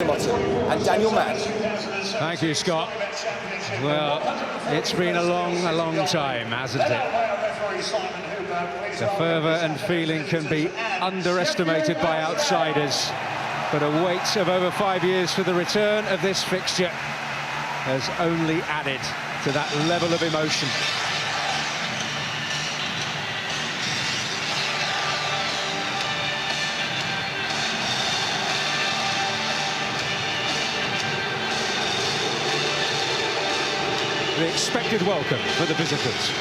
Winterbottom and Daniel Mann. Thank you, Scott. Well, it's been a long time, hasn't it? The fervour and feeling can be underestimated by outsiders, but a wait of over 5 years for the return of this fixture has only added to that level of emotion. The expected welcome for the visitors.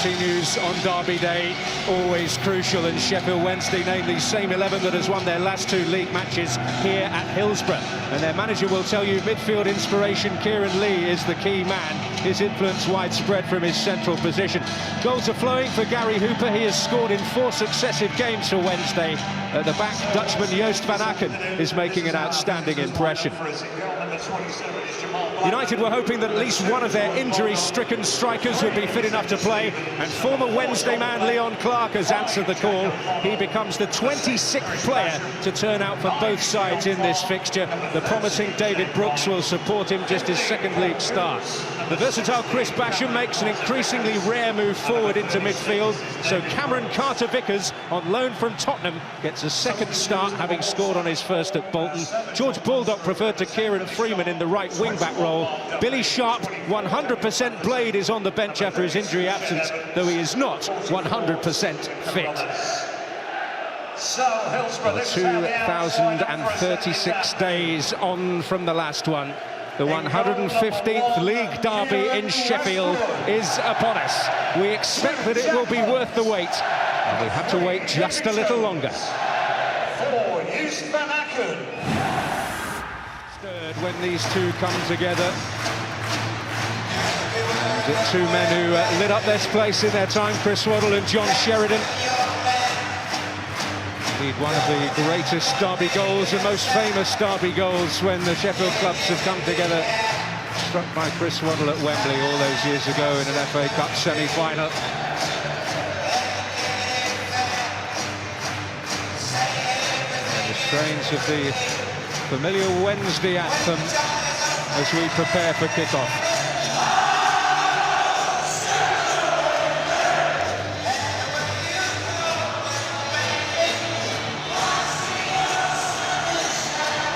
Team news on Derby Day, always crucial, and Sheffield Wednesday named the same 11 that has won their last 2 league matches here at Hillsborough. And their manager will tell you midfield inspiration Kieran Lee is the key man. His influence widespread from his central position. Goals are flowing for Gary Hooper. He has scored in 4 successive games for Wednesday. At the back, Dutchman Joost van Aken is making an outstanding impression. United were hoping that at least one of their injury-stricken strikers would be fit enough to play, and former Wednesday man Leon Clarke has answered the call. He becomes the 26th player to turn out for both sides in this fixture. The promising David Brooks will support him, just his 2nd league start. The versatile Chris Basham makes an increasingly rare move forward into midfield, so Cameron Carter-Vickers, on loan from Tottenham, gets a 2nd start, having scored on his 1st at Bolton. George Baldock preferred to Kieran Freeman in the right wing-back role. Billy Sharp, 100% Blade, is on the bench after his injury absence, though he is not 100% fit. 2,036 days on from the last one. The 115th League Derby in Sheffield is upon us. We expect that it will be worth the wait, and we have to wait just a little longer. For Joost van Aken. When these two come together, and the 2 men who lit up this place in their time, Chris Waddle and John Sheridan. Indeed, one of the greatest Derby goals and most famous Derby goals when the Sheffield clubs have come together, struck by Chris Waddle at Wembley all those years ago in an FA Cup semi-final. And the strains of the familiar Wednesday anthem as we prepare for kickoff.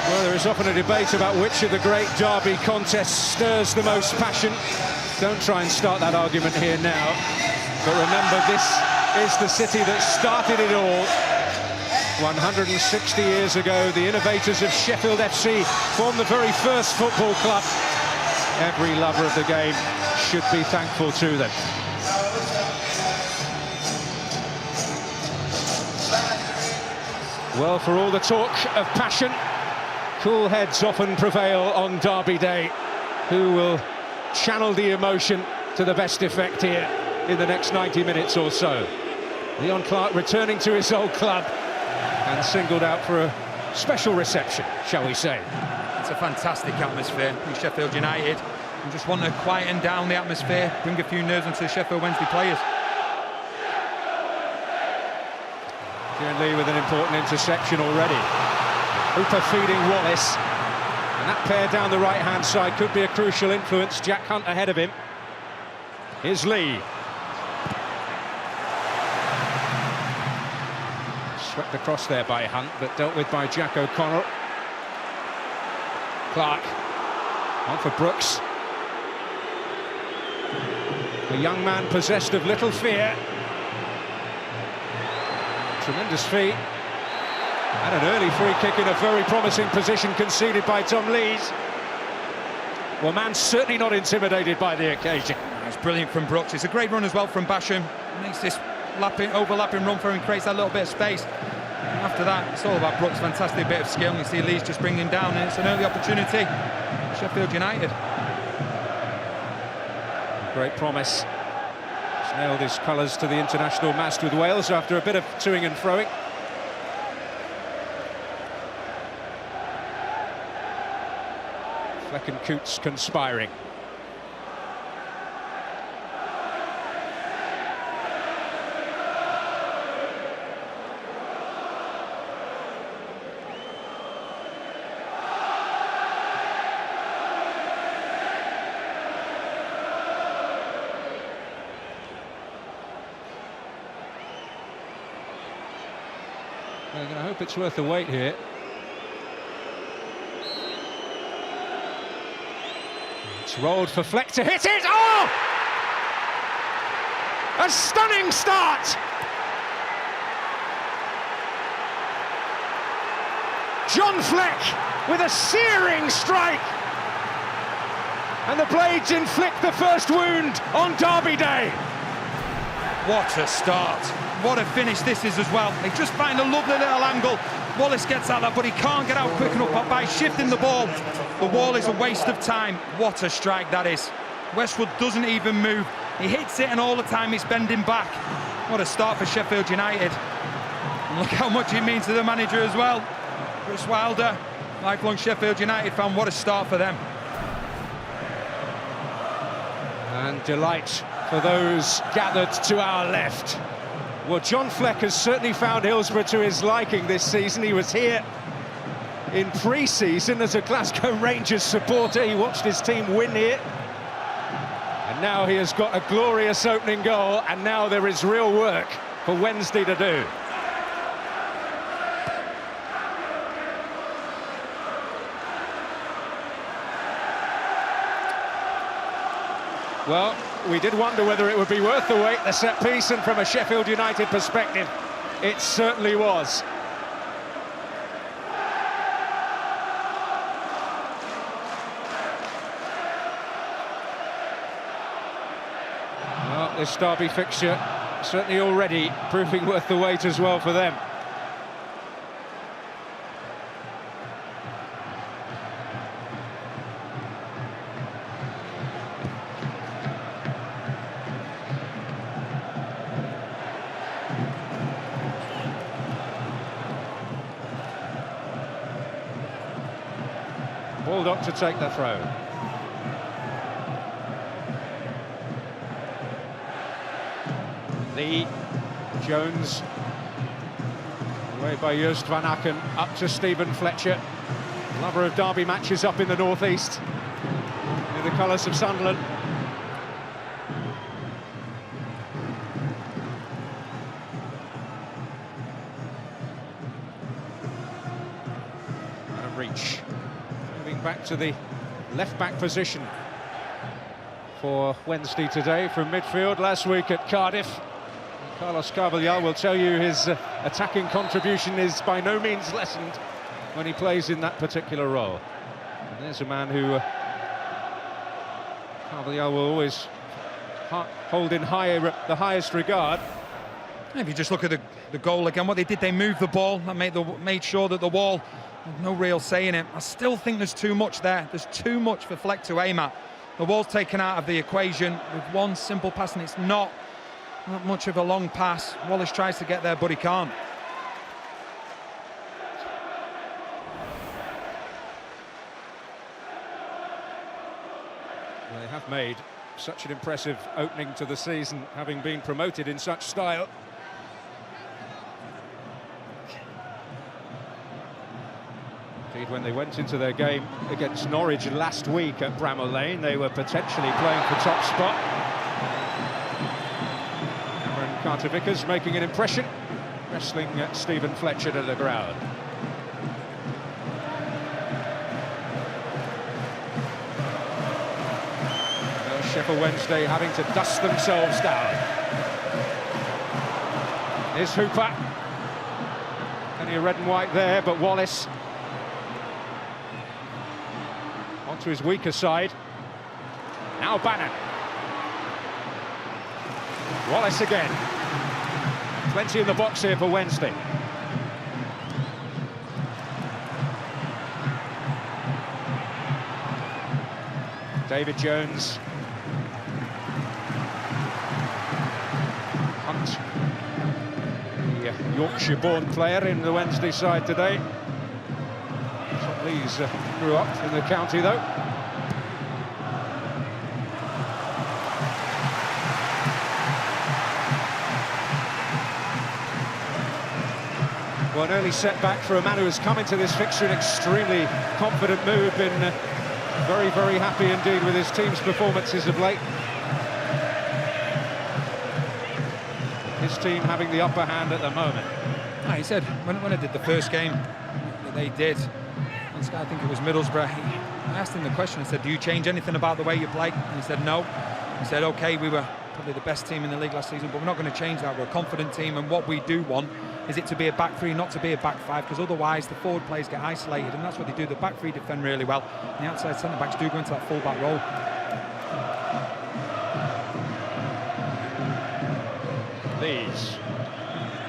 Well, there is often a debate about which of the great Derby contests stirs the most passion. Don't try and start that argument here now. But remember, this is the city that started it all. 160 years ago, the innovators of Sheffield FC formed the very first football club. Every lover of the game should be thankful to them. Well, for all the talk of passion, cool heads often prevail on Derby Day. Who will channel the emotion to the best effect here in the next 90 minutes or so? Leon Clarke returning to his old club and singled out for a special reception, shall we say. It's a fantastic atmosphere in Sheffield United. We just want to quieten down the atmosphere, bring a few nerves into the Sheffield Wednesday players. Kieran Lee with an important interception already. Hooper feeding Wallace. And that pair down the right-hand side could be a crucial influence. Jack Hunt ahead of him. Here's Lee. Swept across there by Hunt, but dealt with by Jack O'Connell. Clarke. On for Brooks. A young man possessed of little fear. Tremendous feat. And an early free kick in a very promising position conceded by Tom Lees. Well, man's certainly not intimidated by the occasion. It's brilliant from Brooks. It's a great run as well from Basham. Makes this overlapping run for him, creates that little bit of space. And after that, it's all about Brooks. Fantastic bit of skill. You see Lees just bringing down, and it's an early opportunity. Sheffield United. Great promise. He's nailed his colours to the international mast with Wales after a bit of toing and froing. Fleck and Coots conspiring. They're going to hope it's worth the wait here. It's rolled for Fleck to hit it. Oh! A stunning start! John Fleck with a searing strike. And the blades inflict the first wound on Derby Day. What a start. What a finish this is as well. They just find a lovely little angle. Wallace gets out there, but he can't get out quick enough by shifting the ball. The wall is a waste of time. What a strike that is. Westwood doesn't even move. He hits it and all the time he's bending back. What a start for Sheffield United. And look how much it means to the manager as well. Chris Wilder, lifelong Sheffield United fan, what a start for them. And delight for those gathered to our left. Well, John Fleck has certainly found Hillsborough to his liking this season. He was here in pre-season as a Glasgow Rangers supporter. He watched his team win here. And now he has got a glorious opening goal, and now there is real work for Wednesday to do. Well, we did wonder whether it would be worth the wait, the set piece, and from a Sheffield United perspective, it certainly was. Well, this Derby fixture certainly already proving worth the wait as well for them. Baldock to take the throw. Lee, Jones, away by Joost van Aken, up to Stephen Fletcher. Lover of derby matches up in the northeast, in the colours of Sunderland. And a reach. Back to the left-back position for Wednesday today from midfield. Last week at Cardiff, Carlos Carvalhal will tell you his attacking contribution is by no means lessened when he plays in that particular role. And there's a man who Carvalhal will always hold in the highest regard. If you just look at the goal again, what they did, they moved the ball, that made sure that the wall, no real say in it. I still think there's too much there. There's too much for Fleck to aim at. The wall's taken out of the equation with one simple pass, and it's not much of a long pass. Wallace tries to get there, but he can't. Well, they have made such an impressive opening to the season, having been promoted in such style. Indeed, when they went into their game against Norwich last week at Bramall Lane, they were potentially playing for top spot. Cameron Carter-Vickers making an impression, wrestling Stephen Fletcher to the ground. Sheffield Wednesday having to dust themselves down. Here's Hooper. Plenty of red and white there, but Wallace onto his weaker side. Now Bannon. Wallace again. Plenty in the box here for Wednesday. David Jones. Hunt, the Yorkshire-born player in the Wednesday side today. Lees grew up in the county, though. Well, an early setback for a man who has come into this fixture in extremely confident mood, been very, very happy indeed with his team's performances of late. His team having the upper hand at the moment. He said, when I did the first game, they did, I think it was Middlesbrough, I asked him the question, I said, do you change anything about the way you play? And he said, no. He said, okay, we were probably the best team in the league last season, but we're not going to change that. We're a confident team, and what we do want is it to be a back three, not to be a back five, because otherwise the forward players get isolated, and that's what they do. The back three defend really well, and the outside centre-backs do go into that full-back role. Lees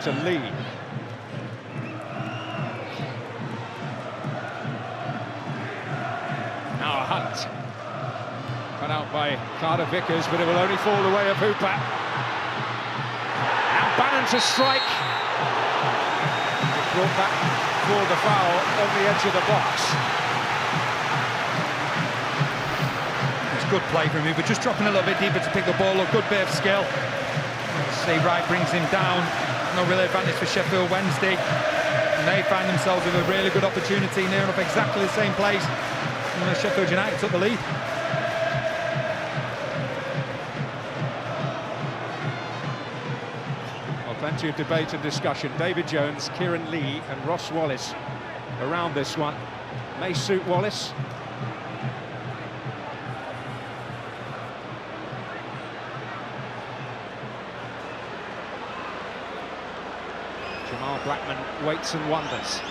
to Lee. Now Hunt. Cut out by Carter Vickers, but it will only fall the way of Hooper. And Bannon to strike. Brought back for the foul on the edge of the box. It's good play from him, but just dropping a little bit deeper to pick the ball up. Good bit of skill. See, Wright brings him down. No real advantage for Sheffield Wednesday. And they find themselves with a really good opportunity near enough exactly the same place. And Sheffield United took the lead. Well, plenty of debate and discussion. David Jones, Kieran Lee and Ross Wallace around this one. May suit Wallace. Jamal Blackman waits and wonders.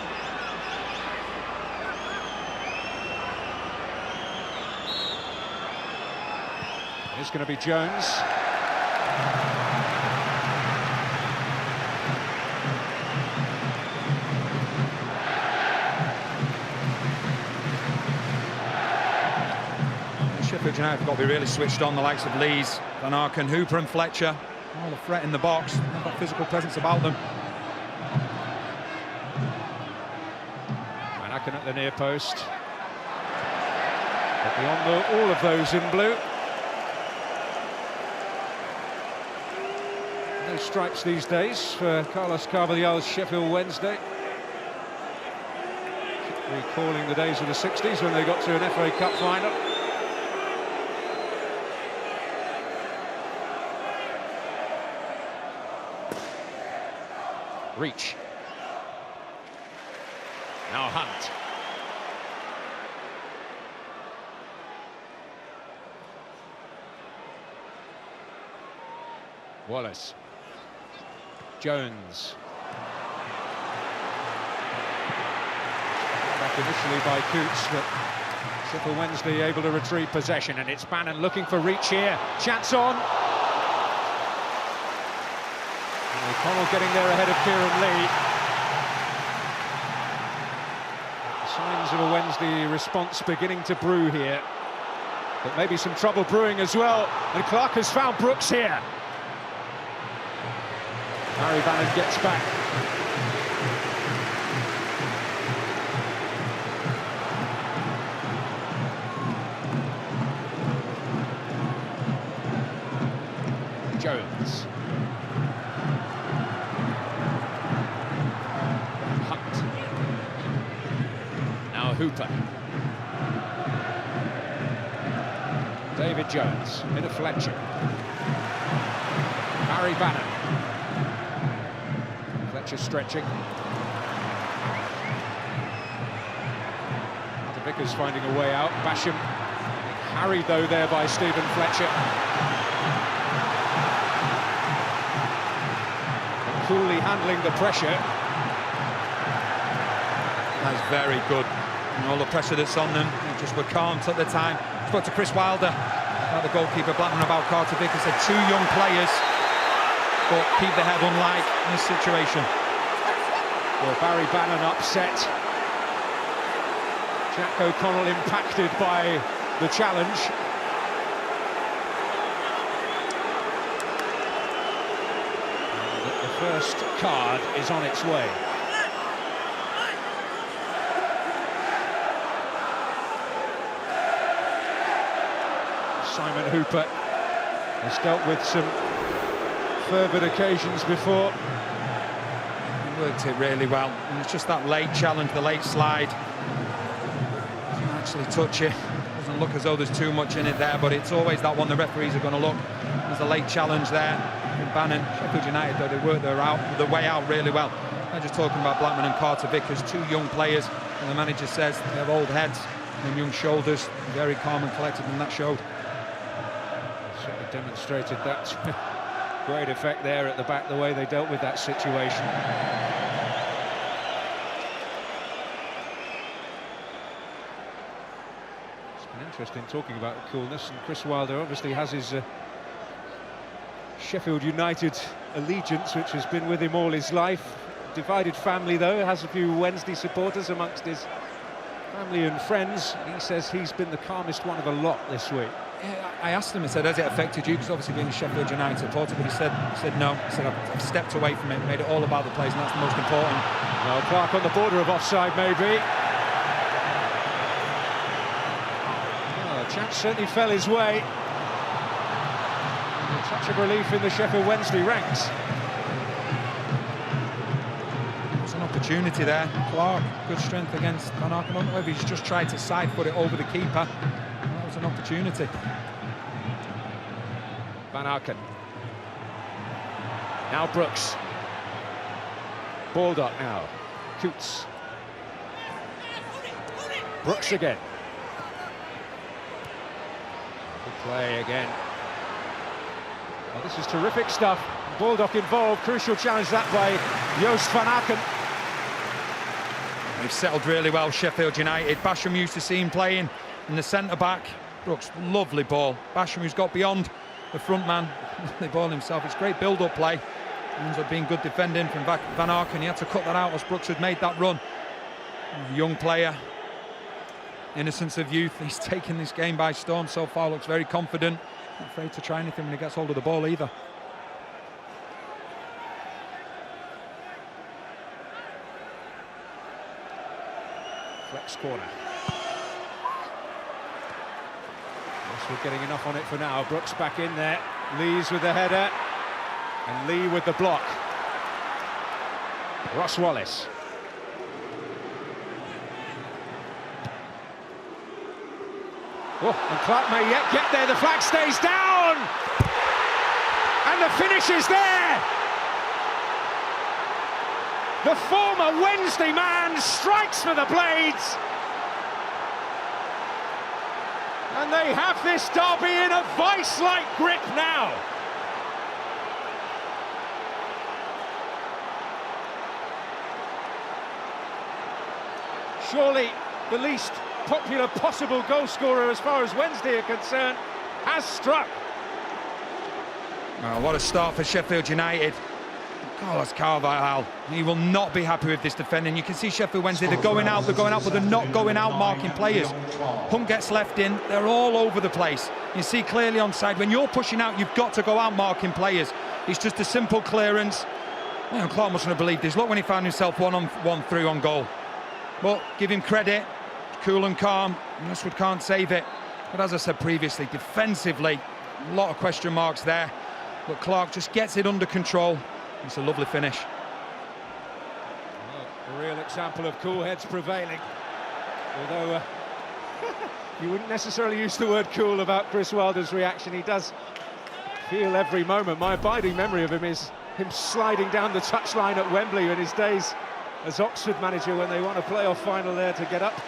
It's going to be Jones. Sheffield United have got to be really switched on, the likes of Lees, Van Aken, Hooper and Fletcher. All the threat in the box, have that physical presence about them. Van Aken at the near post. But beyond all of those in blue. No stripes these days for Carlos Carvalhal's Sheffield Wednesday. Recalling the days of the 60s when they got to an FA Cup final. Reach. Now Hunt. Wallace. Jones. Back initially by Coots, but Sheffield Wednesday able to retrieve possession, and it's Bannon looking for reach here. Chance on. And O'Connell getting there ahead of Kieran Lee. Signs of a Wednesday response beginning to brew here, but maybe some trouble brewing as well. And Clarke has found Brooks here. Barry Bannon gets back. Jones. Hunt. Now Hooper. David Jones into Fletcher. Barry Bannon. Fletcher stretching. Vickers finding a way out. Basham harried though there by Stephen Fletcher. Coolly handling the pressure. That's very good. And all the pressure that's on them, they just were calm, took their time. Spoke to Chris Wilder about the goalkeeper Blackman, about Carter Vickers. Said 2 young players, but keep the head unlike in this situation. Well, Barry Bannon upset. Jack O'Connell impacted by the challenge. And the first card is on its way. Simon Hooper has dealt with some fervid occasions before. worked it really well. And it's just that late challenge, the late slide. Doesn't actually touch it. Doesn't look as though there's too much in it there, but it's always that one the referees are going to look. There's a late challenge there. In Bannon, Sheffield United, though, they worked their way out really well. I'm just talking about Blackman and Carter Vickers, two young players, and the manager says they have old heads and young shoulders, very calm and collected, and that showed. Certainly demonstrated that great effect there at the back, the way they dealt with that situation. It's been interesting talking about the coolness, and Chris Wilder obviously has his Sheffield United allegiance, which has been with him all his life. Divided family, though, has a few Wednesday supporters amongst his family and friends. He says he's been the calmest one of a lot this week. Yeah, I asked him, I said, has it affected you? Because obviously being a Sheffield United supporter, but he said no. He said, I've stepped away from it, made it all about the players, and that's the most important. Well, Clarke on the border of offside, maybe. Oh, a chance certainly fell his way. A touch of relief in the Sheffield Wednesday ranks. Opportunity there. Clarke, good strength against Van Aken. I don't know if he's just tried to side foot it over the keeper. That was an opportunity. Van Aken. Now Brooks. Baldock now. Coots. Brooks again. Good play again. Well, this is terrific stuff. Baldock involved. Crucial challenge that by Joost Van Aken. They've settled really well, Sheffield United. Basham used to see him playing in the centre-back. Brooks, lovely ball. Basham, who's got beyond the front man, lovely ball himself. It's great build-up play. Ends up being good defending from Van Aken. He had to cut that out as Brooks had made that run. Young player, innocence of youth. He's taken this game by storm so far. Looks very confident. Not afraid to try anything when he gets hold of the ball either. Flex corner. Yes, we're getting enough on it for now. Brooks back in there. Lee's with the header. And Lee with the block. Ross Wallace. Oh, and Clarke may yet get there. The flag stays down. And the finish is there. The former Wednesday man strikes for the Blades. And they have this derby in a vice-like grip now. Surely the least popular possible goal scorer as far as Wednesday are concerned has struck. Oh, what a start for Sheffield United. Carlos Carvalhal, he will not be happy with this defending. You can see Sheffield Wednesday, they're going out, but they're not going out marking players. Hunt gets left in, they're all over the place. You see clearly onside, when you're pushing out, you've got to go out marking players. It's just a simple clearance. You know, Clarke mustn't have believed this. Look when he found himself one through on goal. But give him credit, cool and calm, Westwood can't save it. But as I said previously, defensively, a lot of question marks there. But Clarke just gets it under control. It's a lovely finish. Well, a real example of cool heads prevailing. Although you wouldn't necessarily use the word cool about Chris Wilder's reaction. He does feel every moment. My abiding memory of him is him sliding down the touchline at Wembley in his days as Oxford manager when they won a playoff final there to get up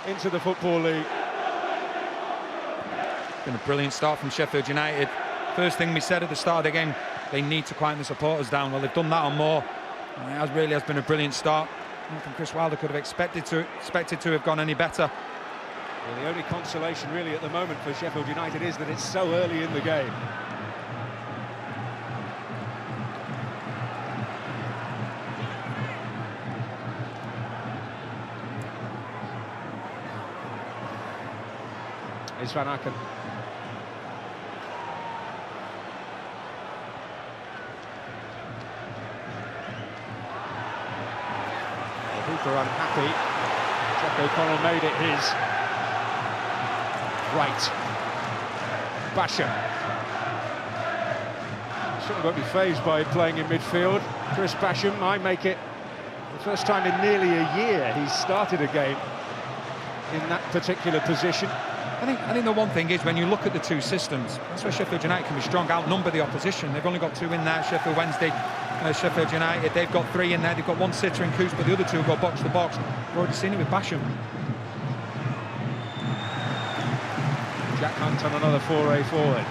into the Football League. Been a brilliant start from Sheffield United. First thing we said at the start of the game, they need to quieten the supporters down. Well, they've done that and more. And it really has been a brilliant start. I don't think Chris Wilder could have expected to have gone any better. Well, the only consolation really at the moment for Sheffield United is that it's so early in the game. Is Van Aken. Hooper unhappy. Jack O'Connell made it his. Right. Basham. Certainly won't be fazed by playing in midfield. Chris Basham, I make it The first time in nearly a year he's started a game in that particular position. I think the one thing is, when you look at the two systems, that's where Sheffield United can be strong, outnumber the opposition. They've only got two in there. Sheffield Wednesday, Sheffield United, they've got three in there. They've got one sitter in Coots, but the other two have got box to box. We've already seen it with Basham. Jack Hunt on another foray forward.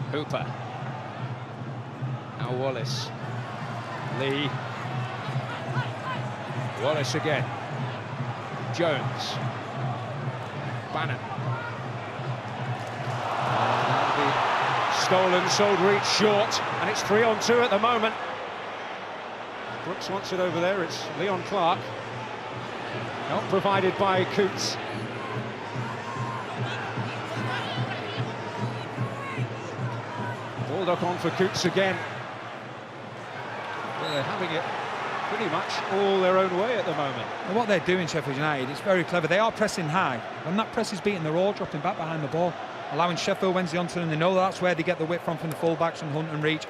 Hooper. Now Wallace. Lee. Wallace again. Jones. Bannon. Stolen, sold, reach short, and it's 3-on-2 at the moment. Brooks wants it over there. It's Leon Clarke. Not provided by Coots. Baldock on for Coots again. They're having it pretty much all their own way at the moment. And what they're doing, Sheffield United, it's very clever. They are pressing high. When that press is beaten, they're all dropping back behind the ball, allowing Sheffield Wednesday onto them. They know that's where they get the width from the full-backs and Hunt and Reach.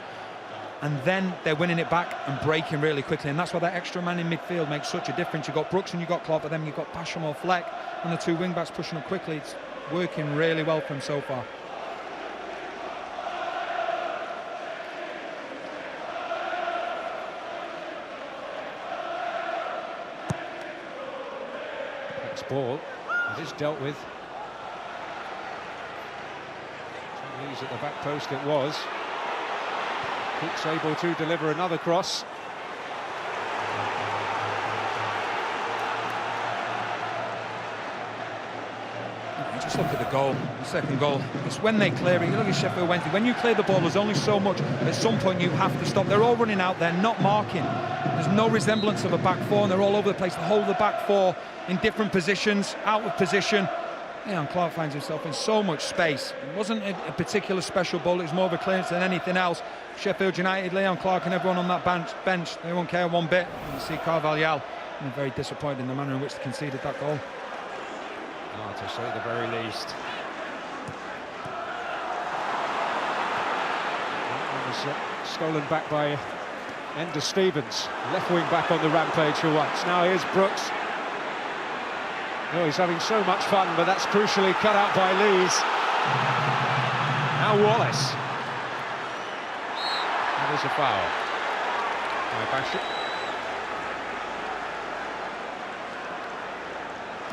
And then they're winning it back and breaking really quickly. And that's why that extra man in midfield makes such a difference. You've got Brooks and you've got Clarke, but then you've got Basham or Fleck and the two wing-backs pushing up quickly. It's working really well for them so far. Ball, it is dealt with. Leaves at the back post, it was. Coots able to deliver another cross. Just look at the goal, the second goal. It's when they clear it. You look at Sheffield Wednesday. When you clear the ball, there's only so much. At some point, you have to stop. They're all running out. They're not marking. There's no resemblance of a back four, and they're all over the place. The whole of the back four in different positions, out of position. Leon Clarke finds himself in so much space. It wasn't a particular special ball. It was more of a clearance than anything else. Sheffield United, Leon Clarke, and everyone on that bench, they won't care one bit. You see Carvalhal, and very disappointed in the manner in which they conceded that goal. Oh, to say the very least. It was stolen back by Ender Stevens, left wing back on the rampage for once. Now here's Brooks. Oh, he's having so much fun, but that's crucially cut out by Lees. Now Wallace. That is a foul by Basham.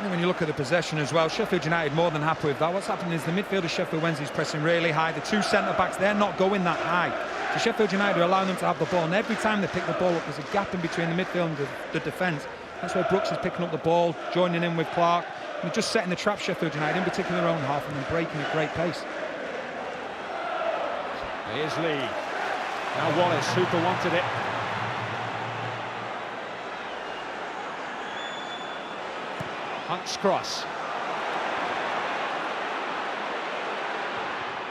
And when you look at the possession as well, Sheffield United more than happy with that. What's happening is the midfield of Sheffield Wednesday is pressing really high. The two centre-backs, they're not going that high. So Sheffield United are allowing them to have the ball, and every time they pick the ball up, there's a gap in between the midfield and the defence. That's where Brooks is picking up the ball, joining in with Clarke, and just setting the trap, Sheffield United, in particular their own half, and then breaking at great pace. Here's Lee. Now Wallace, Hooper wanted it. Hunt's cross.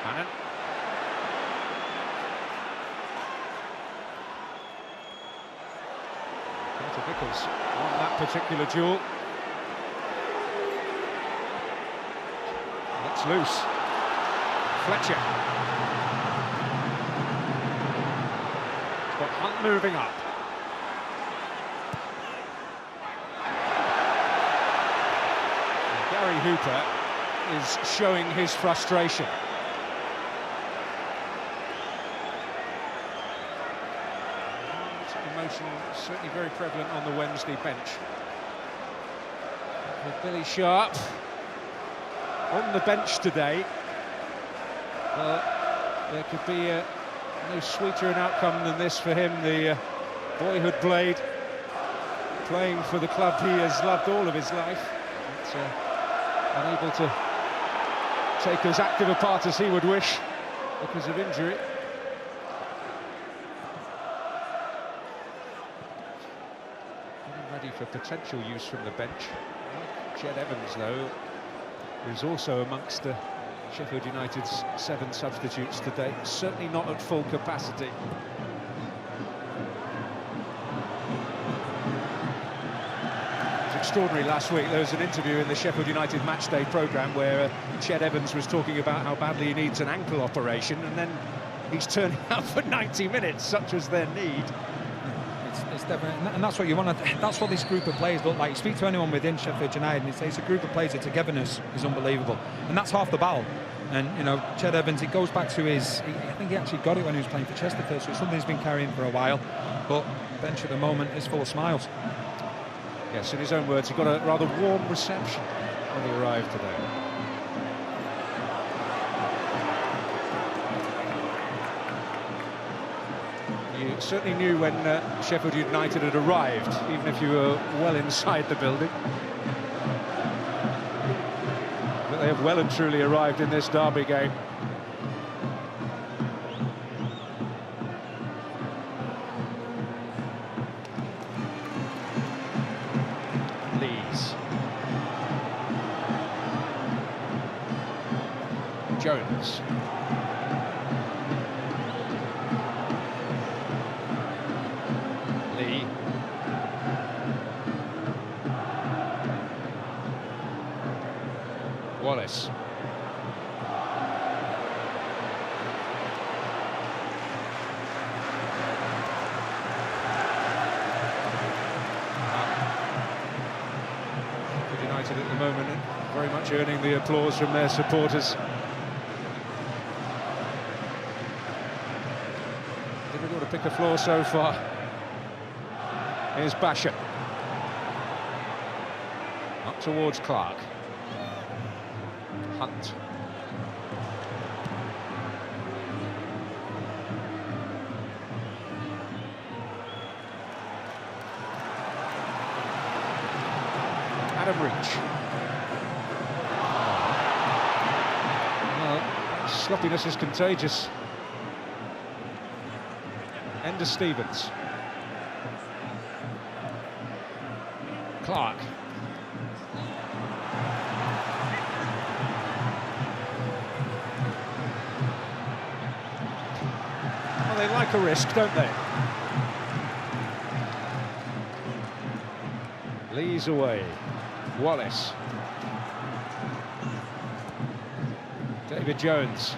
Bannon. Vickers won that particular duel. That's loose. Fletcher. It's got Hunt moving up. And Gary Hooper is showing his frustration. Emotion certainly very prevalent on the Wednesday bench. With Billy Sharp on the bench today, there could be no sweeter an outcome than this for him. The boyhood blade, playing for the club he has loved all of his life, but unable to take as active a part as he would wish because of injury. Ready for potential use from the bench. Jed Evans, though, is also amongst Sheffield United's 7 substitutes today. Certainly not at full capacity. extraordinary last week. There was an interview in the Sheffield United matchday programme where Ched Evans was talking about how badly he needs an ankle operation, and then he's turning up for 90 minutes, such as their need. It's definitely, and that's what you want to. That's what this group of players look like. You speak to anyone within Sheffield United, and it's a group of players. The togetherness is unbelievable, and that's half the battle. And you know, Ched Evans, it goes back to his. I think he actually got it when he was playing for Chesterfield, so it's something he's been carrying for a while. But bench at the moment is full of smiles. Yes, in his own words, he got a rather warm reception when he arrived today. You certainly knew when Sheffield United had arrived, even if you were well inside the building. But they have well and truly arrived in this derby game. Lees. Jones. Lee. Wallace. United at the moment very much earning the applause from their supporters. Difficult to pick a flaw so far. Here's Basham. Up towards Clarke. Hunt. Adam Reach. Well, sloppiness is contagious. Ender Stevens. Clarke. Well, they like a risk, don't they? Lee's away. Wallace. David Jones.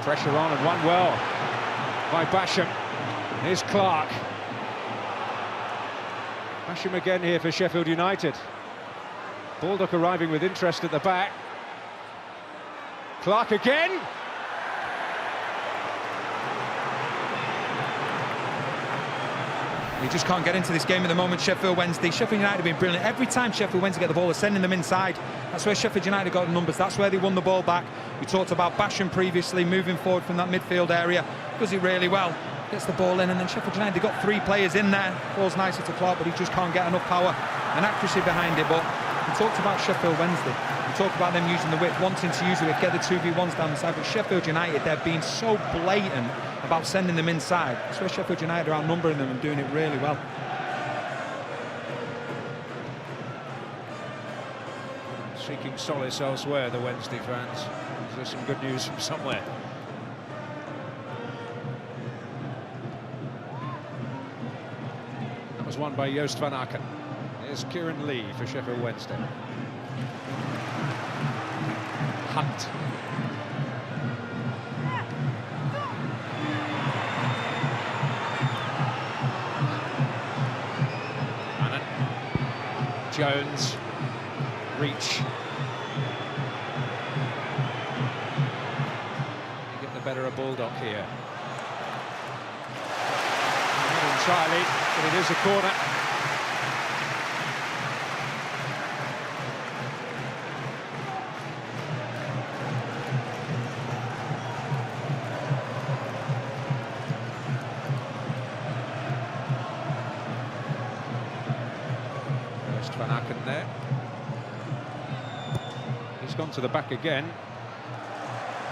Pressure on and won well by Basham. Here's Clarke. Basham again here for Sheffield United. Baldock arriving with interest at the back. Clarke again. He just can't get into this game at the moment. Sheffield Wednesday. Sheffield United have been brilliant. Every time Sheffield Wednesday get the ball, they're sending them inside. That's where Sheffield United got the numbers. That's where they won the ball back. We talked about Basham previously, moving forward from that midfield area. Does it really well. Gets the ball in, and then Sheffield United, they've got three players in there. Falls nicely to Clarke, but he just can't get enough power and accuracy behind it. But we talked about Sheffield Wednesday. We talked about them using the width, wanting to use the width, get the 2v1s down the side. But Sheffield United, they're being so blatant about sending them inside. That's where Sheffield United are outnumbering them and doing it really well. Seeking solace elsewhere, the Wednesday fans. There's some good news from somewhere. That was won by Joost van Aken. Here's Kieran Lee for Sheffield Wednesday. Hunt. Annan. Jones. Reach. You get the better of Baldock here. Not entirely, but it is a corner. First Van Aken there. He's gone to the back again.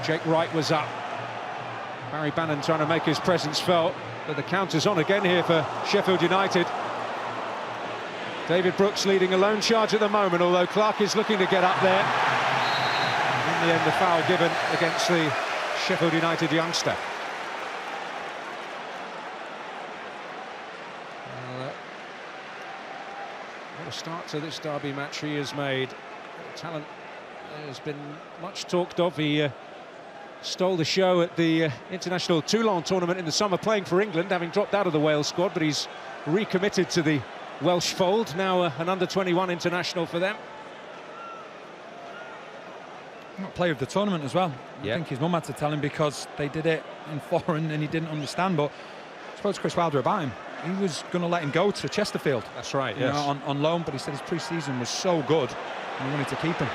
Jake Wright was up. Barry Bannon trying to make his presence felt, but the counter's on again here for Sheffield United. David Brooks leading a lone charge at the moment, although Clarke is looking to get up there. In the end, the foul given against the Sheffield United youngster. Well, what a the start to this derby match he has made. Talent has been much talked of. He stole the show at the international Toulon tournament in the summer, playing for England, having dropped out of the Wales squad, but he's recommitted to the Welsh fold, now an under-21 international for them. Not player of the tournament as well. Yeah. I think his mum had to tell him because they did it in foreign and he didn't understand. But I spoke to Chris Wilder about him. He was going to let him go to Chesterfield. That's right, you yes. know, on loan, but he said his pre-season was so good and he wanted to keep him.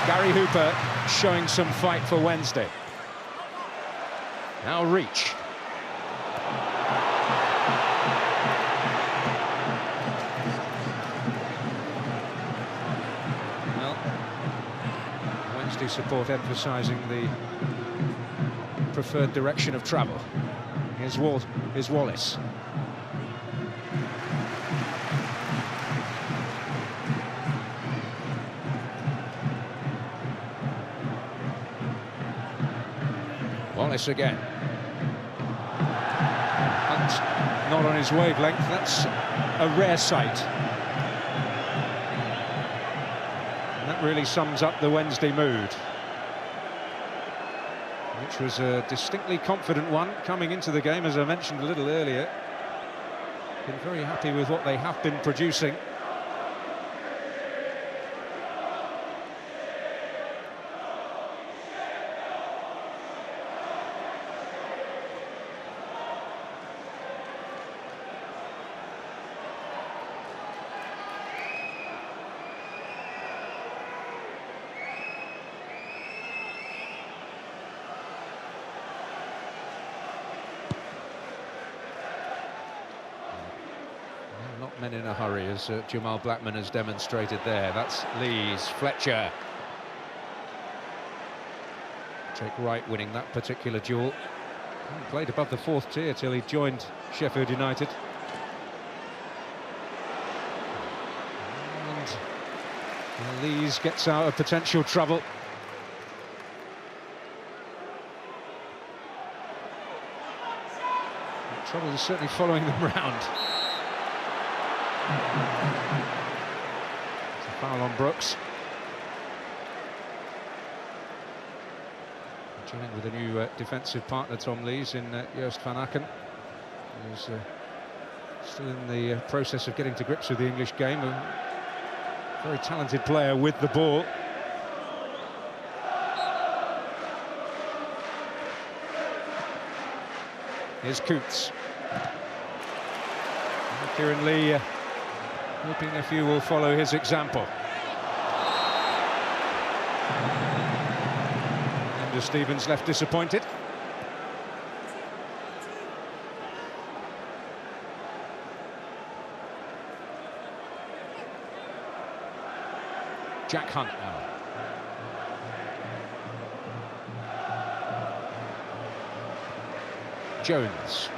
Gary Hooper showing some fight for Wednesday. Now Reach. Well, Wednesday support emphasising the preferred direction of travel. Here's Wallace. Wallace again. Hunt not on his wavelength. That's a rare sight. And that really sums up the Wednesday mood, which was a distinctly confident one coming into the game, as I mentioned a little earlier. Been very happy with what they have been producing. Not men in a hurry, as Jamal Blackman has demonstrated there. That's Lee's. Fletcher. Jake Wright winning that particular duel. He played above the fourth tier till he joined Sheffield United. And Lees gets out of potential trouble. The trouble is certainly following them round. It's a foul on Brooks. Joining with a new defensive partner, Tom Lees, in Joost van Aken, who's still in the process of getting to grips with the English game. A very talented player with the ball. Here's Coots. Kieran Lee hoping a few will follow his example. Andrew Stevens left disappointed. Jack Hunt now. Jones.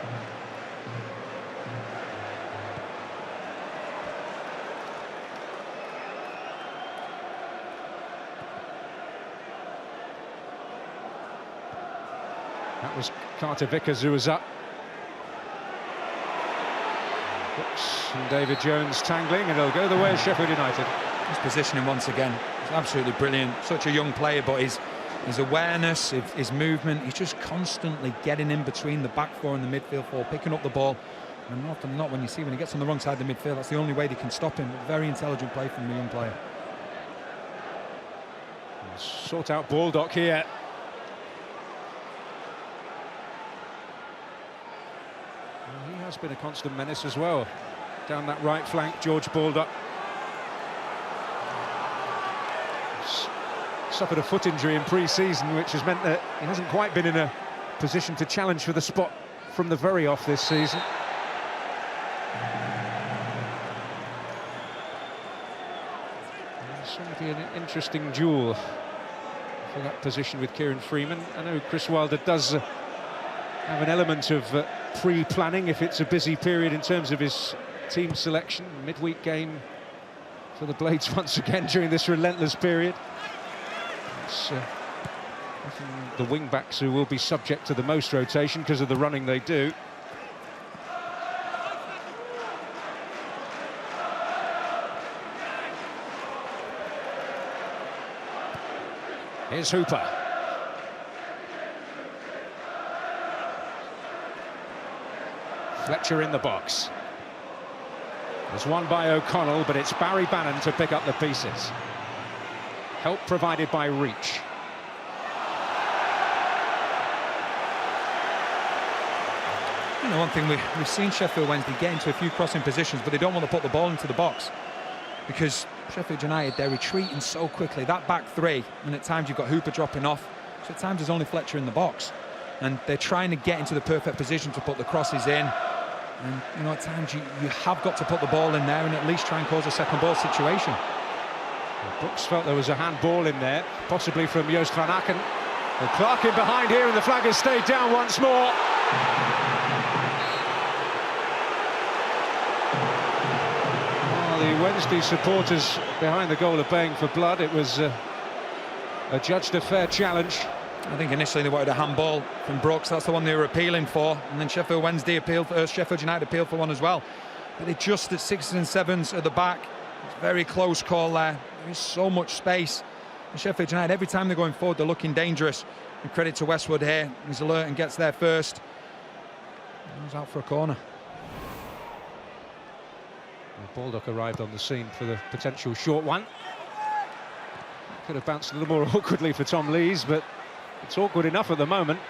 That was Carter Vickers who was up. Brooks and David Jones tangling, and it'll go the way of Sheffield United. His positioning once again is absolutely brilliant. Such a young player, but his awareness, his movement, he's just constantly getting in between the back four and the midfield four, picking up the ball. And often not when he gets on the wrong side of the midfield, that's the only way they can stop him. Very intelligent play from the young player. Sort out Baldock here. Well, he has been a constant menace as well. Down that right flank, George Baldock. Suffered a foot injury in pre-season, which has meant that he hasn't quite been in a position to challenge for the spot from the very off this season. It's going to be an interesting duel for that position with Kieran Freeman. I know Chris Wilder does have an element of pre-planning if it's a busy period in terms of his team selection. Midweek game for the Blades once again during this relentless period. It's often the wing-backs who will be subject to the most rotation because of the running they do. Here's Hooper. Fletcher in the box. There's one by O'Connell, but it's Barry Bannon to pick up the pieces. Help provided by Reach. You know, one thing we've seen Sheffield Wednesday get into a few crossing positions, but they don't want to put the ball into the box because Sheffield United, they're retreating so quickly. That back three, and at times you've got Hooper dropping off, so at times there's only Fletcher in the box, and they're trying to get into the perfect position to put the crosses in. And you know, at times you have got to put the ball in there and at least try and cause a second ball situation. Well, Brooks felt there was a handball in there, possibly from Joost van Aken. Well, Clarke in behind here, and the flag has stayed down once more. The Wednesday supporters behind the goal are baying for blood. It was adjudged a fair challenge. I think initially they wanted a handball from Brooks. That's the one they were appealing for, and then Sheffield United appealed for one as well. But they just at 6s and 7s at the back. It's a very close call there. There is so much space. And Sheffield United, every time they're going forward, they're looking dangerous. And credit to Westwood here. He's alert and gets there first. He's out for a corner. Baldock arrived on the scene for the potential short one. Could have bounced a little more awkwardly for Tom Lees, but it's awkward enough at the moment.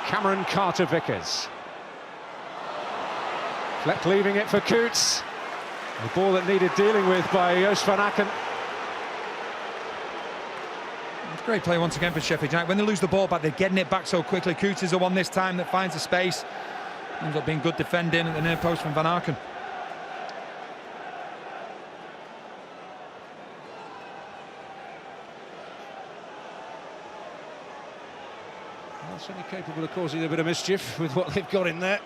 Cameron Carter-Vickers. Fleck leaving it for Coots. The ball that needed dealing with by Joost van Aken. Great play once again for Sheffield United. When they lose the ball back, they're getting it back so quickly. Coots is the one this time that finds the space. Ends up being good defending at the near post from Van Aken. Well, certainly capable of causing a bit of mischief with what they've got in there.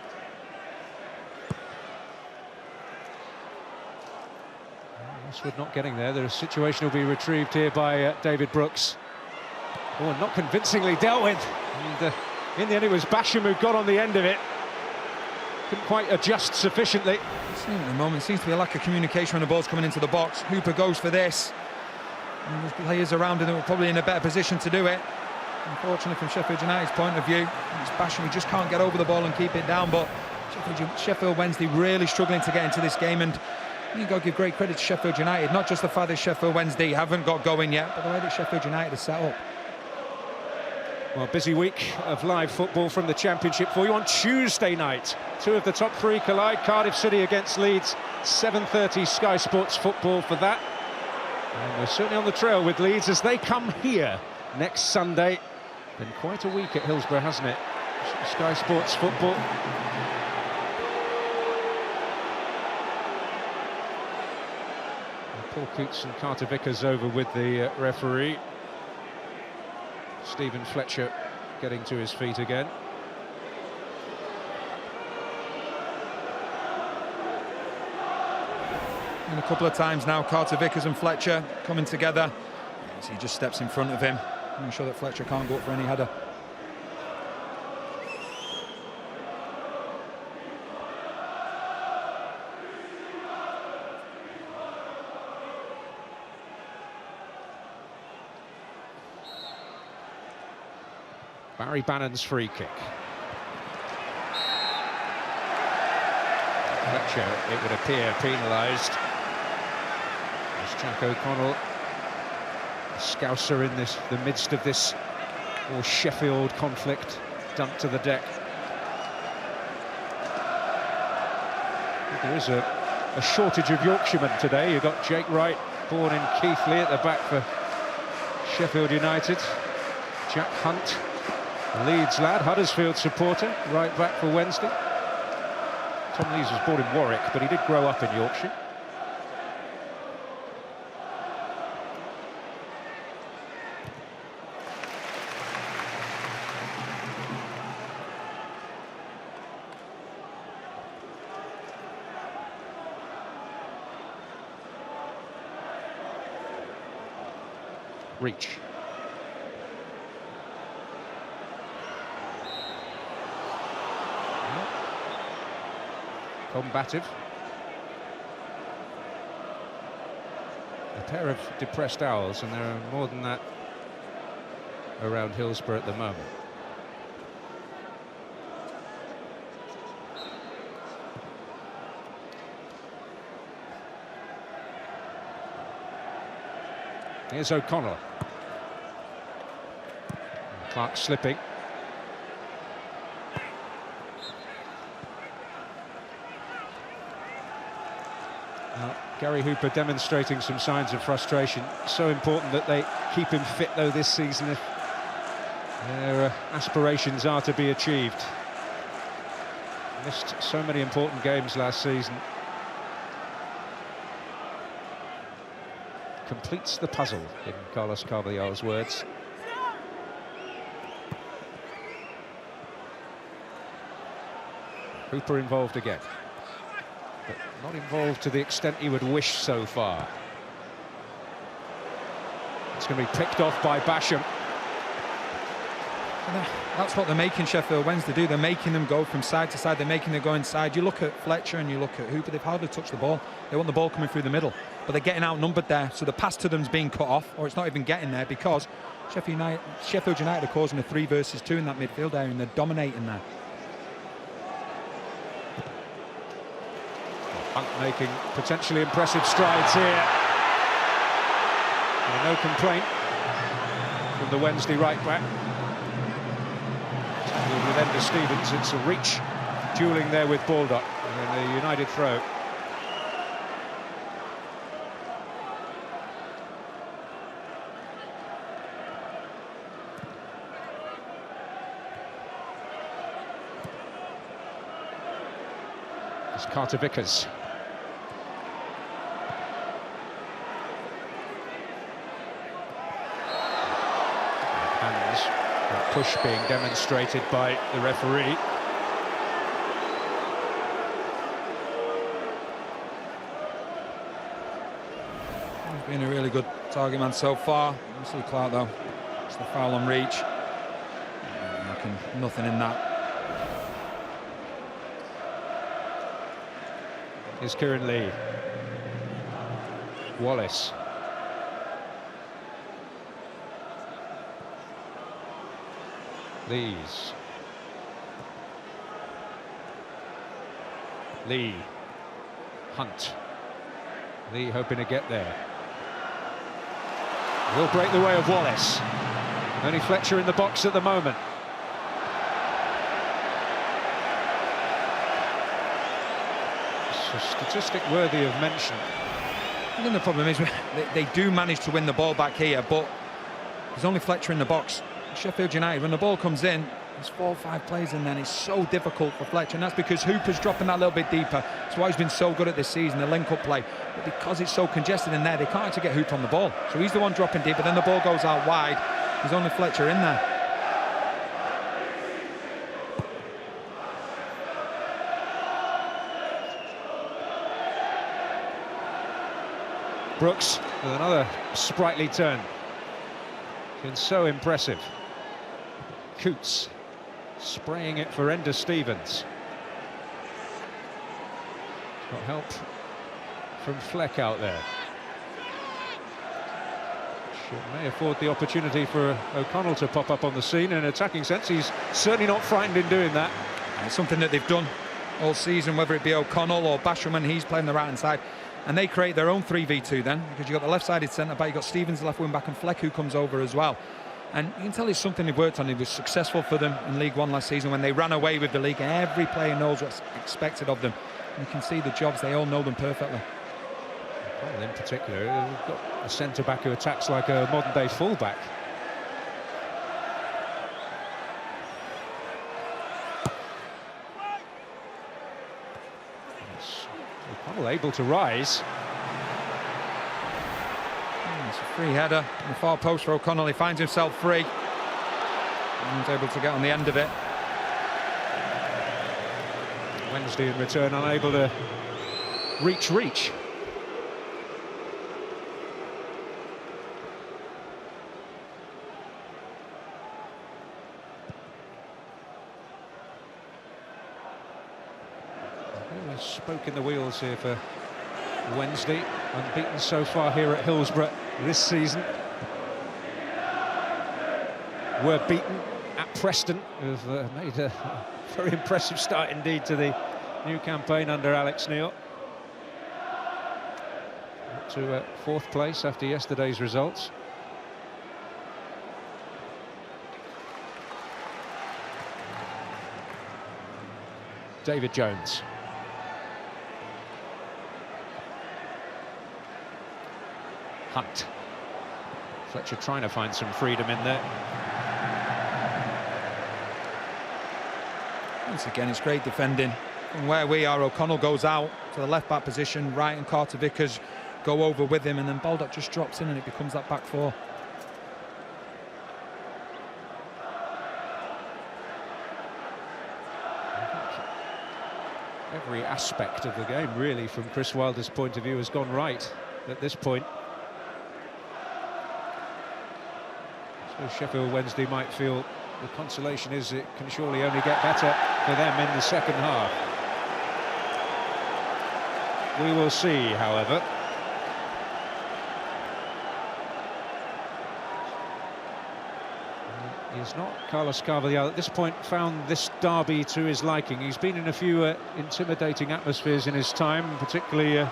Westwood not getting there. The situation will be retrieved here by David Brooks. Oh, and not convincingly dealt with. And in the end, it was Basham who got on the end of it. Couldn't quite adjust sufficiently. At the moment, seems to be a lack of communication when the ball's coming into the box. Hooper goes for this. And there's players around him that were probably in a better position to do it. Unfortunately, from Sheffield United's point of view, it's Basham who just can't get over the ball and keep it down. But Sheffield Wednesday really struggling to get into this game, and you've got to give great credit to Sheffield United. Not just the fact that Sheffield Wednesday haven't got going yet, but the way that Sheffield United is set up. Well, busy week of live football from the Championship for you. On Tuesday night, two of the top three collide. Cardiff City against Leeds, 7:30 Sky Sports football for that. And we're certainly on the trail with Leeds as they come here next Sunday. Been quite a week at Hillsborough, hasn't it? Sky Sports football. And Paul Coots and Carter-Vickers over with the referee. Stephen Fletcher getting to his feet again. And a couple of times now, Carter-Vickers and Fletcher coming together. As he just steps in front of him, making sure that Fletcher can't go up for any header. Barry Bannon's free kick. Fletcher, it would appear, penalised. As Jack O'Connell, a Scouser in the midst of this all Sheffield conflict, dumped to the deck. There is a shortage of Yorkshiremen today. You've got Jake Wright, born in Keighley, at the back for Sheffield United. Jack Hunt, Leeds lad, Huddersfield supporter, right back for Wednesday. Tom Lees was born in Warwick, but he did grow up in Yorkshire. Reach. Combative. A pair of depressed owls, and there are more than that around Hillsborough at the moment. Here's O'Connell. Clarke slipping. Now, Gary Hooper demonstrating some signs of frustration. So important that they keep him fit, though, this season, if their aspirations are to be achieved. Missed so many important games last season. Completes the puzzle, in Carlos Carvalhal's words. Hooper involved again, but not involved to the extent he would wish so far. It's going to be picked off by Basham. That's what they're making Sheffield Wednesday do. They're making them go from side to side. They're making them go inside. You look at Fletcher and you look at Hooper, they've hardly touched the ball. They want the ball coming through the middle, but they're getting outnumbered there. So the pass to them's being cut off, or it's not even getting there, because Sheffield United are causing a 3 versus 2 in that midfield area, and they're dominating there. Hunt making potentially impressive strides here. And no complaint from the Wednesday right back. With Ender Stevens, it's a reach, dueling there with Baldock, and then a United throw. It's Carter Vickers. Hands, and push being demonstrated by the referee. He's been a really good target man so far. You see Clarke though, it's the foul on reach. Nothing in that. Here's Kieran Lee. Wallace. Lees. Lee. Hunt. Lee hoping to get there. Will break the way of Wallace. Only Fletcher in the box at the moment. It's a statistic worthy of mention. I think the problem is they do manage to win the ball back here, but there's only Fletcher in the box. Sheffield United, when the ball comes in, there's 4 or 5 players in there, and it's so difficult for Fletcher, and that's because Hooper's dropping that little bit deeper. That's why he's been so good at this season, the link-up play. But because it's so congested in there, they can't actually get Hooper on the ball. So he's the one dropping deep, but then the ball goes out wide. There's only Fletcher in there. Brooks with another sprightly turn. Been so impressive. Coots spraying it for Ender Stevens. Got help from Fleck out there. May afford the opportunity for O'Connell to pop up on the scene. In an attacking sense, he's certainly not frightened in doing that. And it's something that they've done all season, whether it be O'Connell or Basham when he's playing the right-hand side. And they create their own 3v2 then, because you've got the left-sided centre-back, you've got Stevens, the left wing-back, and Fleck, who comes over as well. And you can tell it's something they've worked on. It was successful for them in League One last season when they ran away with the league. Every player knows what's expected of them. And you can see the jobs, they all know them perfectly. Well, in particular, we've got a centre-back who attacks like a modern-day full-back. O'Connell able to rise. It's a free header in the far post for O'Connell. He finds himself free. And he's able to get on the end of it. Wednesday in return unable to reach. Spoke in the wheels here for Wednesday, unbeaten so far here at Hillsborough this season. Were beaten at Preston, who've made a very impressive start indeed to the new campaign under Alex Neil. Up to fourth place after yesterday's results. David Jones. Hunt. Fletcher trying to find some freedom in there. Once again, it's great defending. From where we are, O'Connell goes out to the left-back position. Wright and Carter Vickers go over with him, and then Baldock just drops in and it becomes that back four. Every aspect of the game, really, from Chris Wilder's point of view, has gone right at this point. So Sheffield Wednesday might feel the consolation is it can surely only get better for them in the second half. We will see, however. He's not Carlos Carvalhal at this point found this derby to his liking. He's been in a few intimidating atmospheres in his time, particularly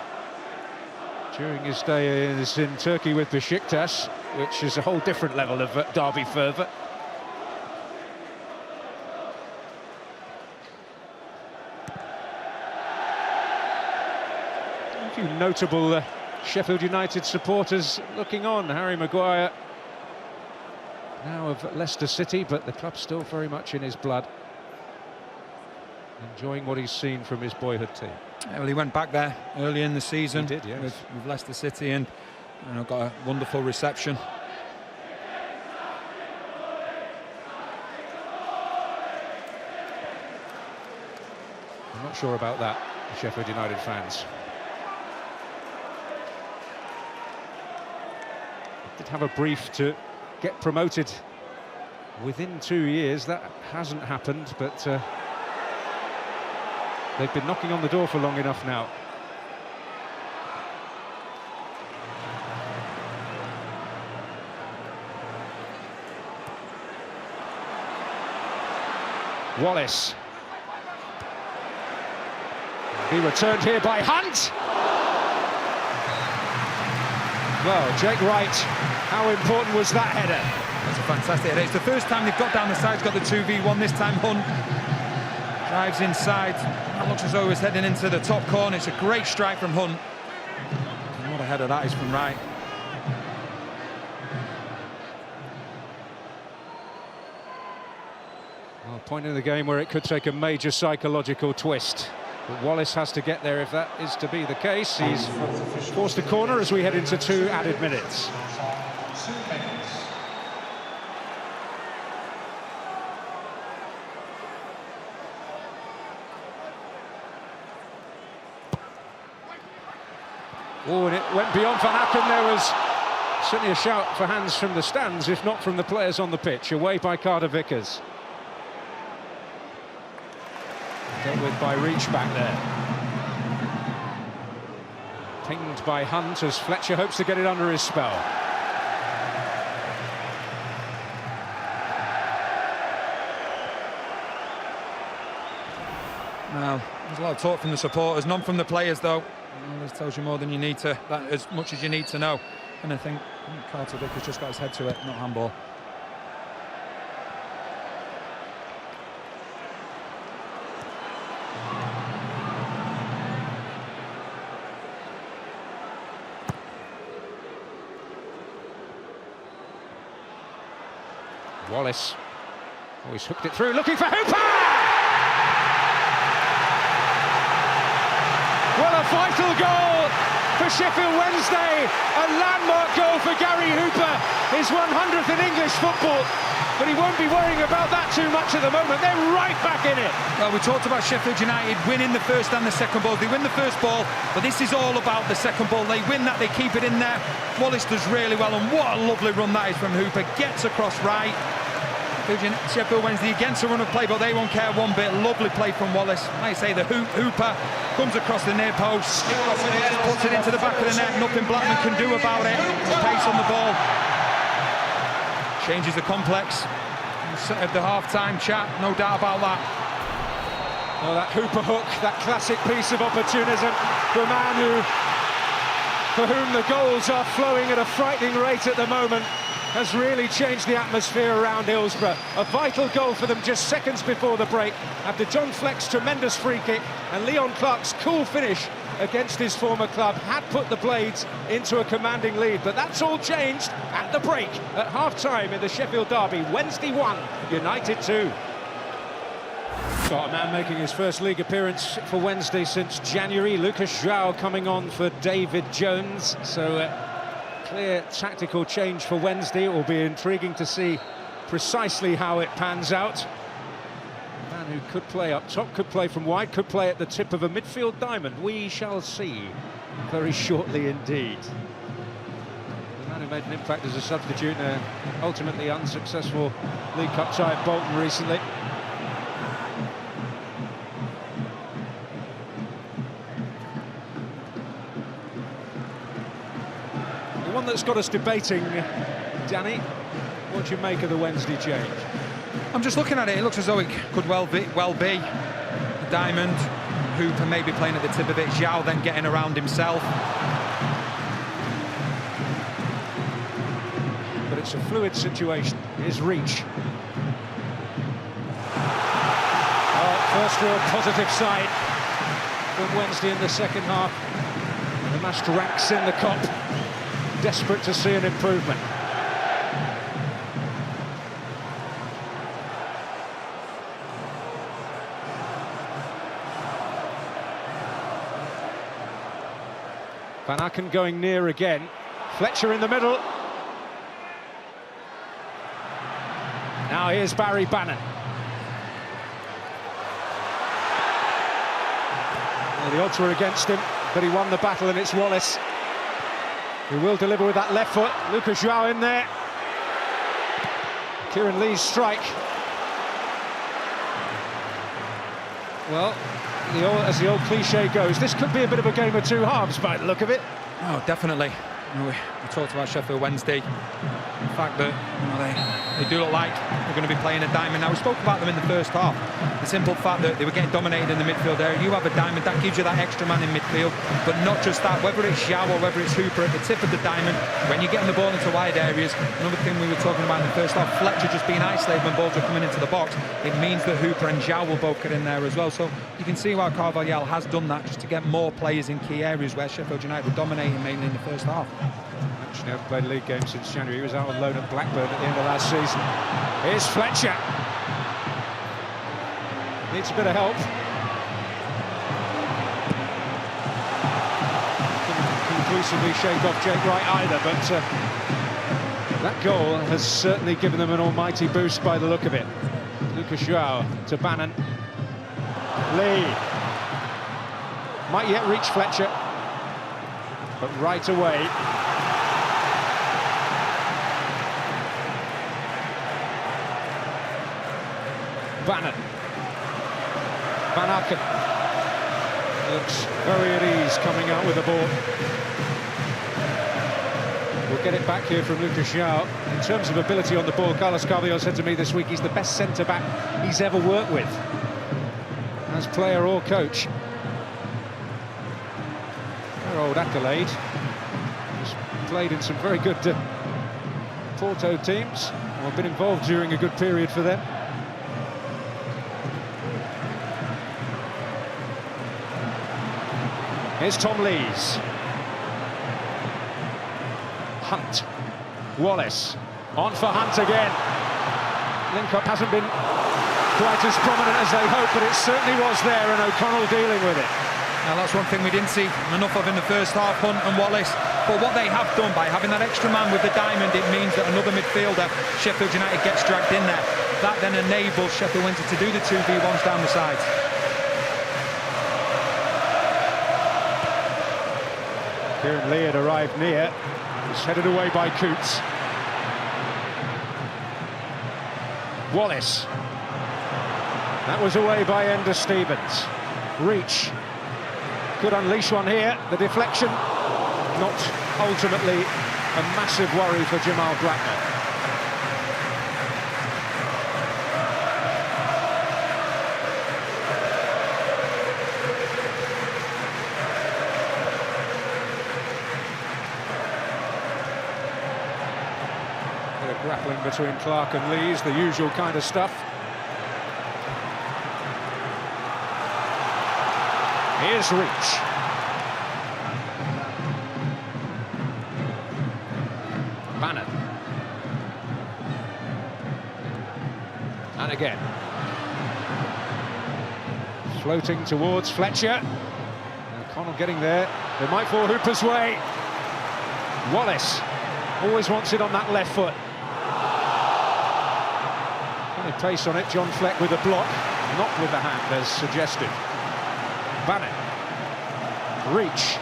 during his day in Turkey with Besiktas, which is a whole different level of derby fervour. A few notable Sheffield United supporters looking on. Harry Maguire, now of Leicester City, but the club's still very much in his blood. Enjoying what he's seen from his boyhood team. Yeah, well, he went back there early in the season. He did, yes. with Leicester City, and got a wonderful reception. I'm not sure about that, the Sheffield United fans. Did have a brief to get promoted within 2 years. That hasn't happened, but they've been knocking on the door for long enough now. Wallace. He returned here by Hunt. Well, Jake Wright, how important was that header? That's a fantastic header. It's the first time they've got down the side, got the 2v1. This time Hunt drives inside. That looks as though he was heading into the top corner. It's a great strike from Hunt. And what a header that is from Wright. Well, point in the game where it could take a major psychological twist. But Wallace has to get there if that is to be the case. He's forced a corner as we head into 2 added minutes. 2 minutes. Oh, and it went beyond Van Aken. There was certainly a shout for hands from the stands, if not from the players on the pitch. Away by Carter Vickers. Dealt with by Reach back there. Pinged by Hunt as Fletcher hopes to get it under his spell. Now, there's a lot of talk from the supporters, none from the players though. This tells you more than you need to, as much as you need to know. And I think Carter Vickers just got his head to it, not handball. Wallace. Oh, he's hooked it through, looking for Hooper! What a vital goal for Sheffield Wednesday. A landmark goal for Gary Hooper. His 100th in English football. But he won't be worrying about that too much at the moment. They're right back in it. Well, we talked about Sheffield United winning the first and the second ball. They win the first ball, but this is all about the second ball. They win that, they keep it in there. Wallace does really well, and what a lovely run that is from Hooper. Gets across right. Sheffield Wednesday against a run of play, but they won't care one bit. Lovely play from Wallace. Like I say, the Hooper Comes across the near post, puts it into the back of the net. Nothing Blackman can do about it. Pace on the ball. Changes the complex. At the half-time chat, no doubt about that. Well, that Hooper hook, that classic piece of opportunism for a man for whom the goals are flowing at a frightening rate at the moment, has really changed the atmosphere around Hillsborough. A vital goal for them just seconds before the break, after John Fleck's tremendous free kick and Leon Clarke's cool finish against his former club had put the Blades into a commanding lead. But that's all changed at the break, at half-time in the Sheffield derby. Wednesday 1, United 2. Got a man making his first league appearance for Wednesday since January. Lucas João coming on for David Jones. So clear tactical change for Wednesday. It will be intriguing to see precisely how it pans out. A man who could play up top, could play from wide, could play at the tip of a midfield diamond. We shall see very shortly indeed. The man who made an impact as a substitute in an ultimately unsuccessful League Cup tie at Bolton recently. One that's got us debating, Danny. What do you make of the Wednesday change? I'm just looking at it. It looks as though it could well be a diamond. Hooper maybe playing at the tip of it. João then getting around himself. But it's a fluid situation. Here's reach. First real positive side from Wednesday in the second half. The master ranks in the Kop. Desperate to see an improvement. Van Aken going near again. Fletcher in the middle. Now here's Barry Bannon. Well, the odds were against him, but he won the battle, and it's Wallace who will deliver with that left foot. Lucas João in there. Kieran Lee's strike. Well, as the old cliche goes, this could be a bit of a game of two halves by the look of it. Oh, definitely. We talked about Sheffield Wednesday. The fact that they do look like they're going to be playing a diamond. Now, we spoke about them in the first half. The simple fact that they were getting dominated in the midfield area. You have a diamond, that gives you that extra man in midfield. But not just that, whether it's João or whether it's Hooper at the tip of the diamond, when you're getting the ball into wide areas, another thing we were talking about in the first half, Fletcher just being isolated when balls are coming into the box, it means that Hooper and João will both get in there as well. So you can see why Carvalhal has done that, just to get more players in key areas where Sheffield United were dominating mainly in the first half. Actually, hasn't played a league game since January. He was out on loan at Blackburn at the end of last season. Here's Fletcher. Needs a bit of help. Couldn't conclusively shake off Jake Wright either, but that goal has certainly given them an almighty boost by the look of it. Lucas João to Bannon. Lee. Might yet reach Fletcher, but right away. Bannon. Van Aken looks very at ease coming out with the ball. We'll get it back here from Lucas João. In terms of ability on the ball, Carlos Carvalhal said to me this week he's the best centre-back he's ever worked with, as player or coach. Their old accolade. He's played in some very good Porto teams, or been involved during a good period for them. Here's Tom Lees. Hunt. Wallace. On for Hunt again. Link-up hasn't been quite as prominent as they hoped, but it certainly was there, and O'Connell dealing with it. Now, that's one thing we didn't see enough of in the first half, Hunt and Wallace. But what they have done by having that extra man with the diamond, it means that another midfielder, Sheffield United, gets dragged in there. That then enables Sheffield Wednesday to do the 2v1s down the sides. Kieran Lee had arrived near. Was headed away by Coots. Wallace. That was away by Ender Stevens. Reach. Could unleash one here. The deflection, not ultimately a massive worry for Jamal Blackman. Grappling between Clarke and Lees, the usual kind of stuff. Here's Reach. Bannon. And again. Floating towards Fletcher. O'Connell getting there. They might fall Hooper's way. Wallace always wants it on that left foot. Pace on it, John Fleck with a block, not with the hand as suggested. Bannon. Reach.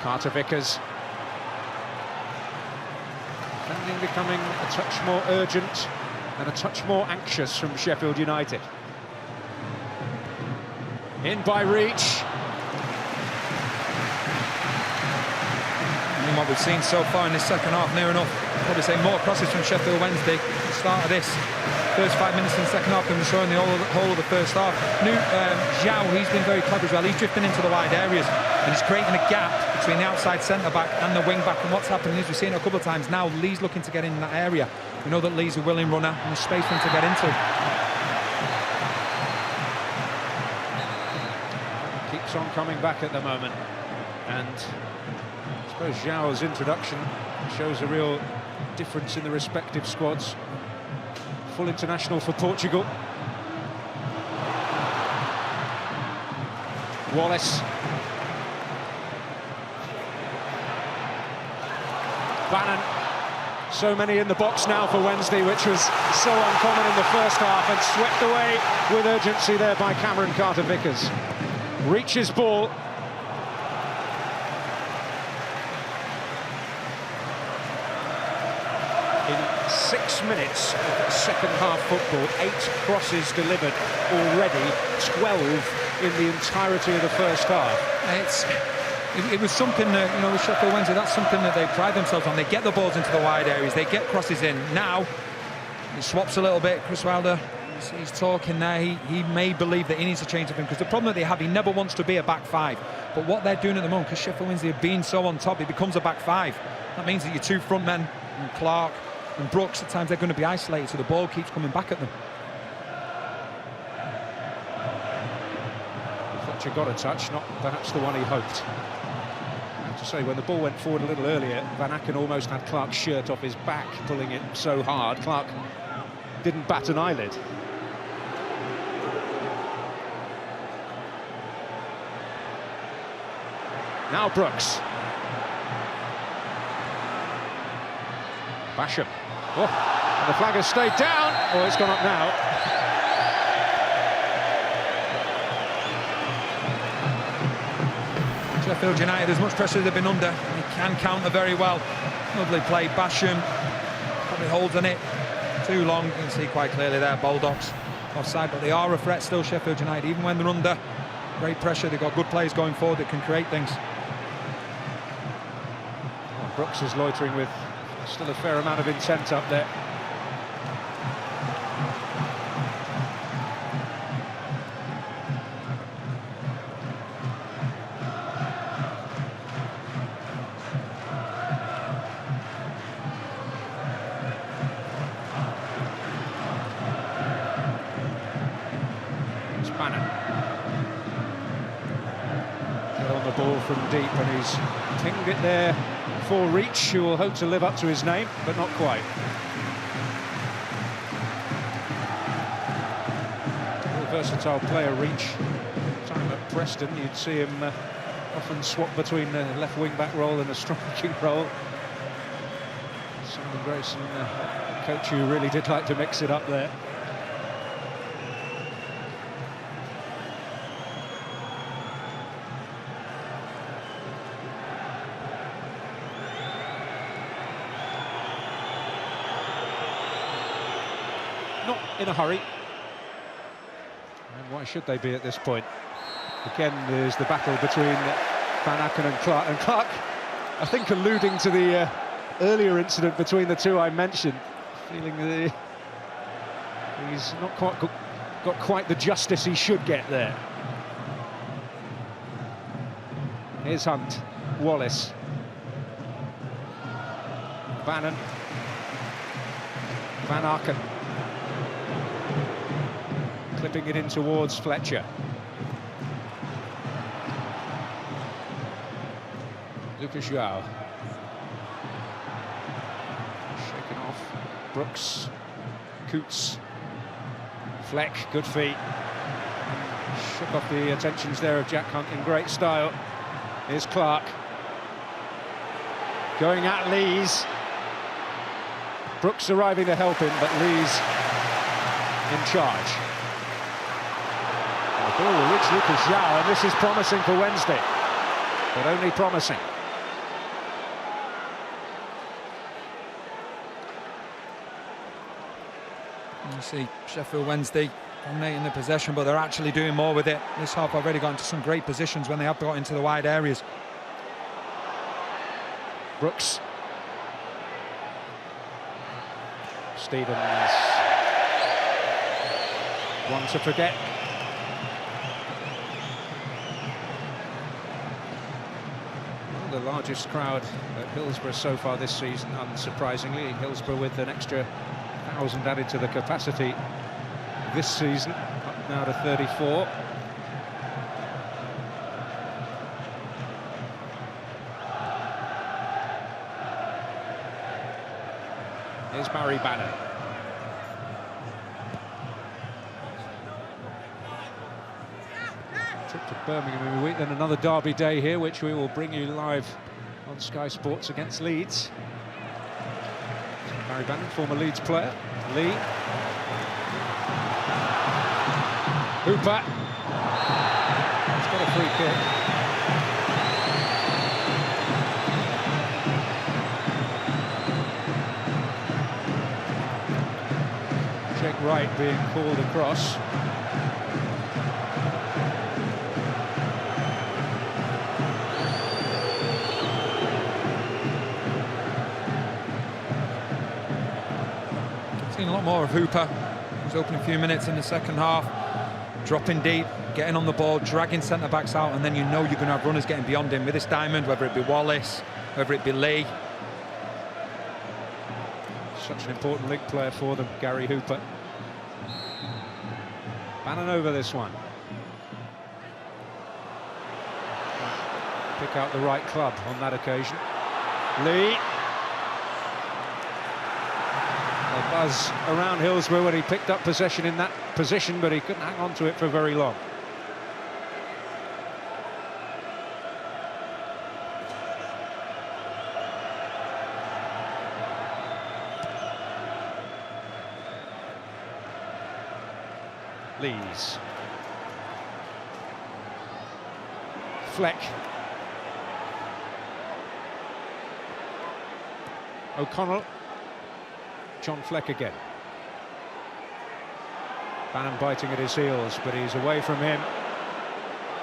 Carter Vickers. Defending becoming a touch more urgent and a touch more anxious from Sheffield United. In by Reach. What we've seen so far in this second half, near enough, I'd probably say more crosses from Sheffield Wednesday at the start of this first 5 minutes in the second half than we saw in the whole of the first half. Zhao, he's been very clever as well. He's drifting into the wide areas and he's creating a gap between the outside centre-back and the wing-back. And what's happening is we've seen it a couple of times now, Lee's looking to get in that area. We know that Lee's a willing runner and there's space for him to get into. Keeps on coming back at the moment, and I suppose Zhao's introduction shows a real difference in the respective squads. Full international for Portugal. Wallace. Bannon. So many in the box now for Wednesday, which was so uncommon in the first half, and swept away with urgency there by Cameron Carter-Vickers. Reaches ball. In 6 minutes of second half football, 8 crosses delivered already, 12 in the entirety of the first half. It was something that, you know, with Sheffield Wednesday, that's something that they pride themselves on. They get the balls into the wide areas, they get crosses in. Now, he swaps a little bit, Chris Wilder, he's talking there, he may believe that he needs to change something, because the problem that they have, he never wants to be a back five. But what they're doing at the moment, because Sheffield Wednesday are being so on top, it becomes a back five. That means that your two front men, and Clarke and Brooks, at times they're going to be isolated, so the ball keeps coming back at them. Fletcher got a touch, not perhaps the one he hoped. I have to say, when the ball went forward a little earlier, Van Aken almost had Clarke's shirt off his back, pulling it so hard. Clarke didn't bat an eyelid. Now Brooks. Basham. Oh, and the flag has stayed down. Oh, it's gone up now. Sheffield United, as much pressure they've been under, they can counter very well. Lovely play, Basham probably holds on it too long. You can see quite clearly there, Bulldogs offside, but they are a threat still, Sheffield United, even when they're under great pressure. They've got good players going forward that can create things. Well, Brooks is loitering with still a fair amount of intent up there. Get on the ball from deep, and he's pinged it there for Reach, who will hope to live up to his name, but not quite. Real versatile player, Reach. Time at Preston, you'd see him often swap between the left wing-back role and a striking role. Simon Grayson, coach who really did like to mix it up there. not in a hurry. And why should they be at this point? Again, there's the battle between Van Aken and Clarke. And Clarke, I think, alluding to the earlier incident between the two I mentioned, feeling that he's not got quite the justice he should get there. Here's Hunt, Wallace, Bannon, Van Aken, clipping it in towards Fletcher. Lucas João. Shaken off. Brooks. Coots. Fleck, good feet. Shook off the attentions there of Jack Hunt in great style. Here's Clarke. Going at Lees. Brooks arriving to help him, but Lees in charge. The ball will reach Lucas João, and this is promising for Wednesday, but only promising. You see Sheffield Wednesday dominating the possession, but they're actually doing more with it. This half already got into some great positions when they have got into the wide areas. Brooks. Stevens. One to forget. Well, the largest crowd at Hillsborough so far this season, unsurprisingly. Hillsborough with an extra 1,000 added to the capacity this season, up now to 34. Here's Barry Bannon. Trip to Birmingham in a week, then another derby day here, which we will bring you live on Sky Sports against Leeds. Barry Bannon, former Leeds player. Lee. Hooper. He's got a free kick. Check right being called across. Seen a lot more of Hooper. He was open a few minutes in the second half, dropping deep, getting on the ball, dragging centre-backs out, and then you know you're going to have runners getting beyond him with this diamond, whether it be Wallace, whether it be Lee. Such an important link player for them, Gary Hooper. Bannon over this one. Pick out the right club on that occasion. Lee. A buzz around Hillsborough when he picked up possession in that position, but he couldn't hang on to it for very long. Lees. Fleck. O'Connell. John Fleck again. Bannon biting at his heels, but he's away from him.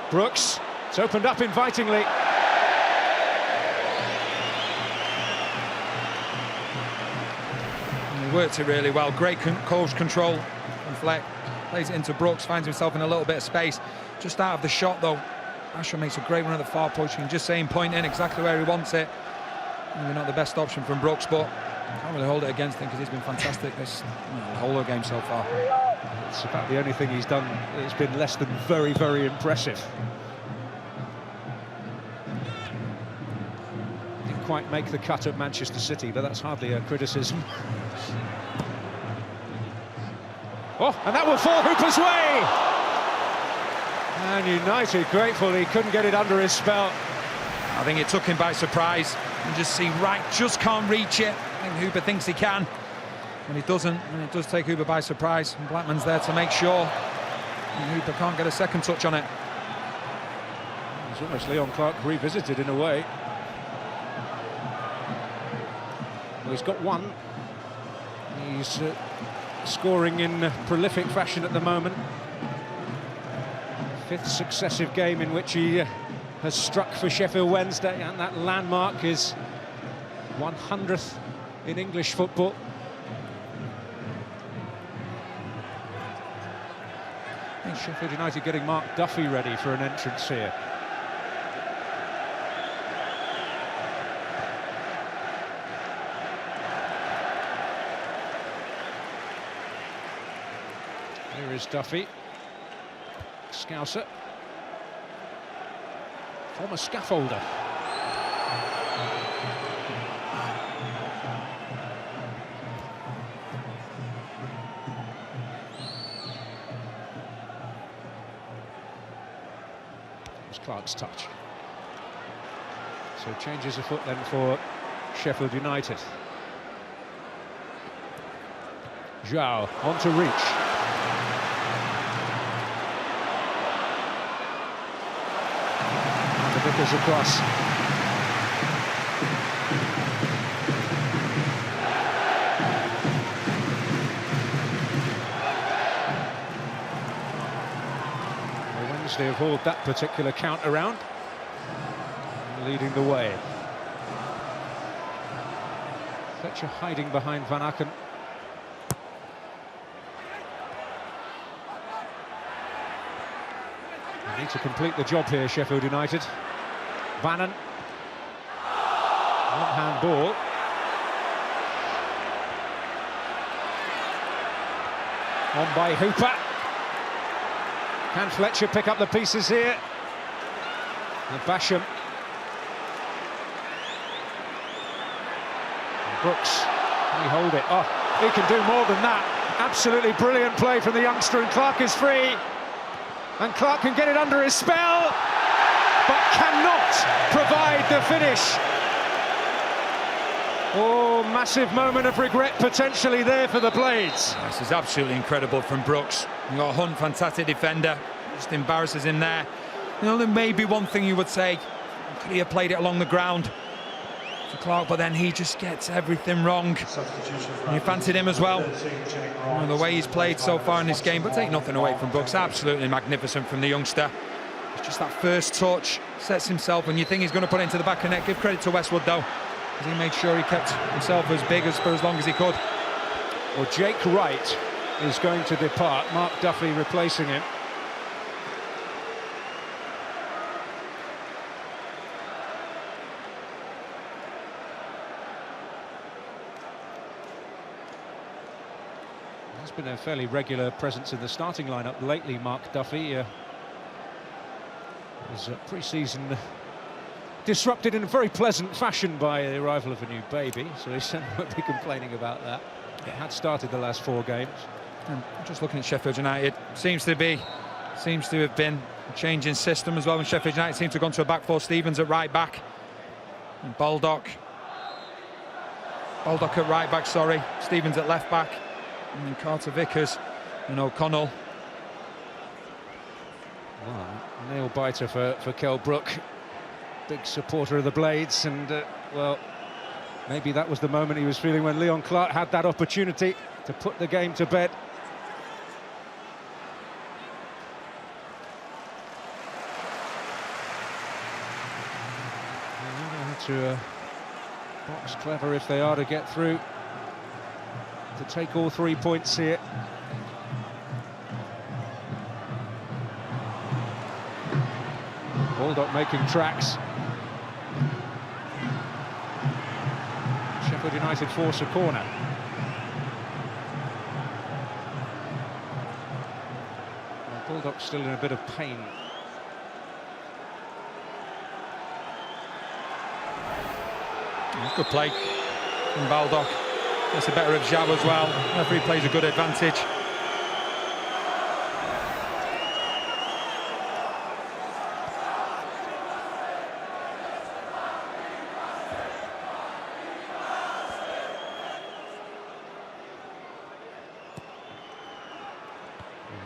Brooks. It's opened up invitingly. And he worked it really well. Great course control from Fleck. Plays it into Brooks, finds himself in a little bit of space. Just out of the shot, though. Asher makes a great run at the far post. You can just see him point in exactly where he wants it. Maybe not the best option from Brooks, but can't really hold it against him because he's been fantastic this whole of the game so far. It's about the only thing he's done that's been less than very, very impressive. Didn't quite make the cut at Manchester City, but that's hardly a criticism. Oh, and that will fall Hooper's way! And United grateful he couldn't get it under his spell. I think it took him by surprise. You just see Wright just can't reach it. I think Hooper thinks he can. When he doesn't, and it does take Hooper by surprise. And Blackman's there to make sure. And Hooper can't get a second touch on it. It's almost Leon Clarke revisited in a way. Well, he's got one. He's scoring in prolific fashion at the moment. 5th successive game in which he has struck for Sheffield Wednesday, and that landmark is 100th in English football. I think Sheffield United getting Mark Duffy ready for an entrance here. Here is Duffy. Scouser. Former scaffolder. It was Clarke's touch. So changes of foot then for Sheffield United. Zhao on to reach. Vickers across. Wednesday have hauled that particular count around, leading the way. Fletcher hiding behind Van Aken. They need to complete the job here, Sheffield United. Vannon. One-hand ball. On by Hooper. Can Fletcher pick up the pieces here? And Basham. And Brooks. Can he hold it? Oh, he can do more than that. Absolutely brilliant play from the youngster, and Clarke is free. And Clarke can get it under his spell, but cannot provide the finish. Oh, massive moment of regret potentially there for the Blades. This is absolutely incredible from Brooks. You got Hunt, fantastic defender, just embarrasses him there. You know, there may be one thing you would say, could he have played it along the ground for Clarke, but then he just gets everything wrong. And you fancied him as well. You know, the way he's played so far in this game, but take nothing away from Brooks, absolutely magnificent from the youngster. It's just that first touch, sets himself, and you think he's going to put it into the back of the net. Give credit to Westwood though, because he made sure he kept himself as big for as long as he could. Well, Jake Wright is going to depart, Mark Duffy replacing him. He's been a fairly regular presence in the starting lineup lately, Mark Duffy. Was pre-season disrupted in a very pleasant fashion by the arrival of a new baby, so he certainly won't be complaining about that. It had started the last 4 games. And just looking at Sheffield United, seems to have been a change in system as well. When Sheffield United seems to have gone to a back 4, Stevens at right back, and Baldock at right back, sorry, Stevens at left back, and then Carter Vickers and O'Connell. Well, nail biter for Kell Brook, big supporter of the Blades, and well, maybe that was the moment he was feeling when Leon Clarke had that opportunity to put the game to bed. To box clever if they are to get through, to take all 3 points here. Baldock making tracks. Sheffield United force a corner. Well, Baldock's still in a bit of pain. Good play from Baldock. That's the better of Zhao as well. Referee plays a good advantage.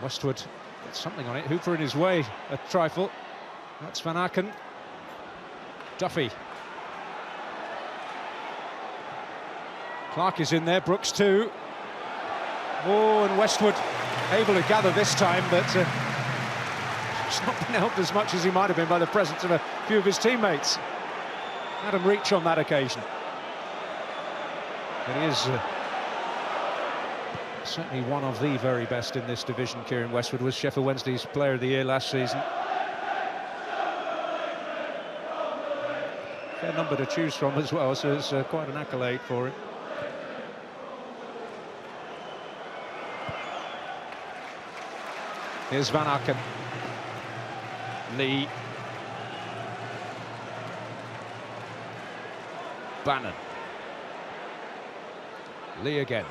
Westwood gets something on it. Hooper in his way a trifle. That's Van Aken. Duffy. Clarke is in there, Brooks too. Oh, and Westwood able to gather this time, but he's not been helped as much as he might have been by the presence of a few of his teammates. Adam Reach on that occasion. But he is certainly one of the very best in this division. Kieran Westwood was Sheffield Wednesday's Player of the Year last season. Fair number to choose from as well, so it's quite an accolade for him. Here's Van Aken. Lee. Bannon. Lee again.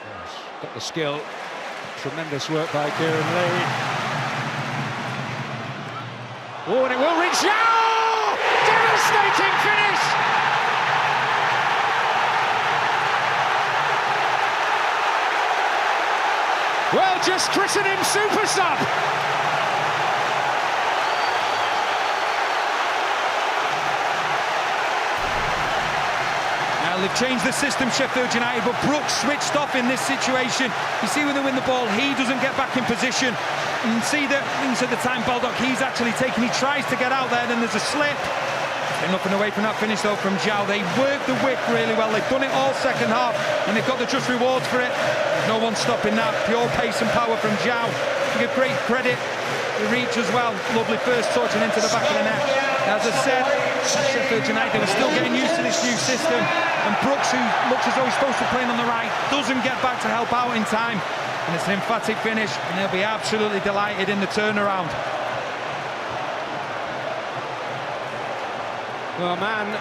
He's got the skill. Tremendous work by Kieran Lee. Oh, and it will reach now! Devastating finish! Well, just christen him super sub. Now they've changed the system, Sheffield United, but Brooks switched off in this situation. You see when they win the ball, he doesn't get back in position. You can see that things at the time, Baldock, he's actually taken, he tries to get out there, then there's a slip. They're nothing away from that finish though from Zhao. They worked the whip really well. They've done it all second half and they've got the just rewards for it. No one stopping that. Pure pace and power from Zhao. You give great credit to Reach as well. Lovely first touch and into the back of the net. As I said, Sheffield United are still getting used to this new system, and Brooks, who looks as though he's supposed to play on the right, doesn't get back to help out in time, and it's an emphatic finish, and they'll be absolutely delighted in the turnaround. Well, a man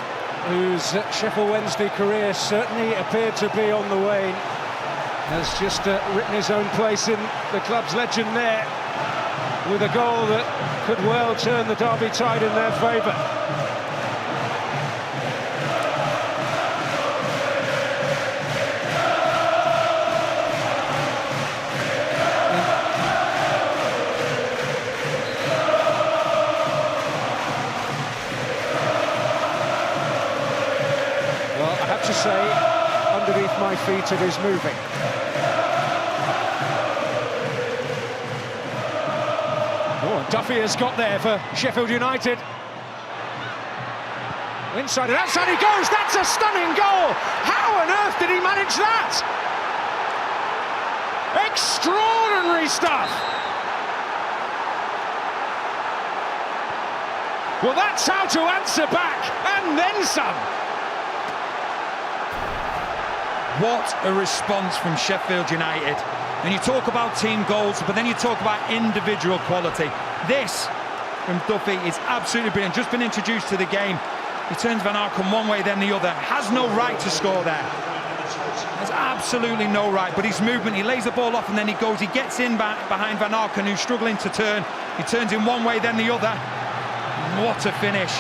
whose Sheffield Wednesday career certainly appeared to be on the wane has just written his own place in the club's legend there, with a goal that could well turn the Derby tide in their favour. Well, I have to say, underneath my feet it is moving. Oh, Duffy has got there for Sheffield United. Inside and outside he goes. That's a stunning goal. How on earth did he manage that? Extraordinary stuff. Well, that's how to answer back, and then some. What a response from Sheffield United. And you talk about team goals, but then you talk about individual quality. This from Duffy is absolutely brilliant. Just been introduced to the game. He turns Van Aken one way, then the other. Has no right to score there. Has absolutely no right. But his movement, he lays the ball off and then he goes. He gets in behind Van Aken, who's struggling to turn. He turns in one way, then the other. What a finish.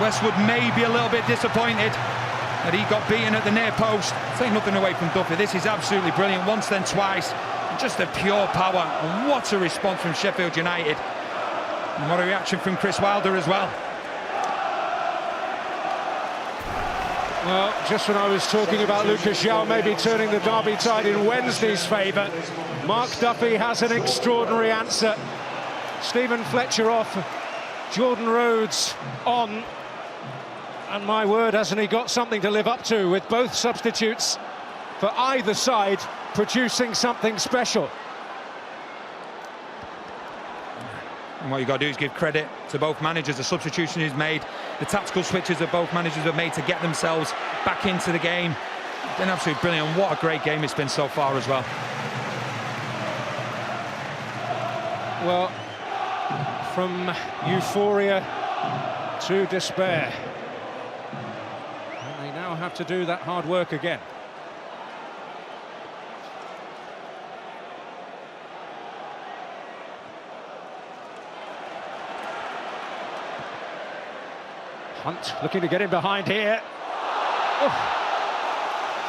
Westwood may be a little bit disappointed that he got beaten at the near post. Take nothing away from Duffy. This is absolutely brilliant. Once, then twice. Just a pure power. And what a response from Sheffield United. And what a reaction from Chris Wilder as well. Well, just when I was talking about Lucas Zhao maybe turning the Derby tide in Wednesday's favour, Mark Duffy has an extraordinary answer. Stephen Fletcher off, Jordan Rhodes on. And my word, hasn't he got something to live up to, with both substitutes for either side producing something special. And what you've got to do is give credit to both managers. The substitution is made, the tactical switches that both managers have made to get themselves back into the game. It's been absolutely brilliant, and what a great game it's been so far as well. Well, from euphoria to despair. And they now have to do that hard work again. Hunt looking to get in behind here. Oh.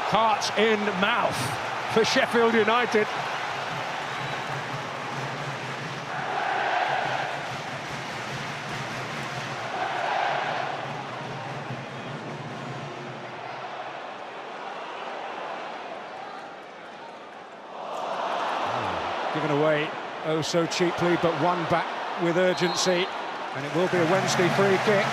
Heart in mouth for Sheffield United. given away oh so cheaply, but won back with urgency, and it will be a Wednesday free kick.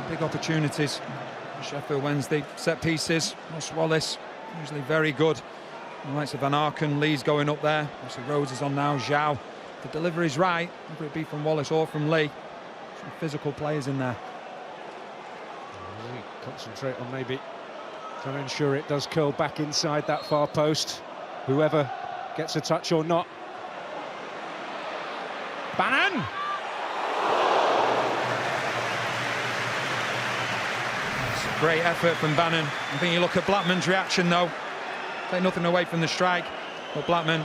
Big opportunities. Sheffield Wednesday, set pieces. Ross Wallace, usually very good. The likes of Van Arken, Lee's going up there. Obviously Rhodes is on now, Zhao. The delivery's right, whether it be from Wallace or from Lee. Some physical players in there. Really concentrate on maybe trying to ensure it does curl back inside that far post, whoever gets a touch or not. Bannon! Great effort from Bannon. I think you look at Blackman's reaction though. Take nothing away from the strike, but Blackman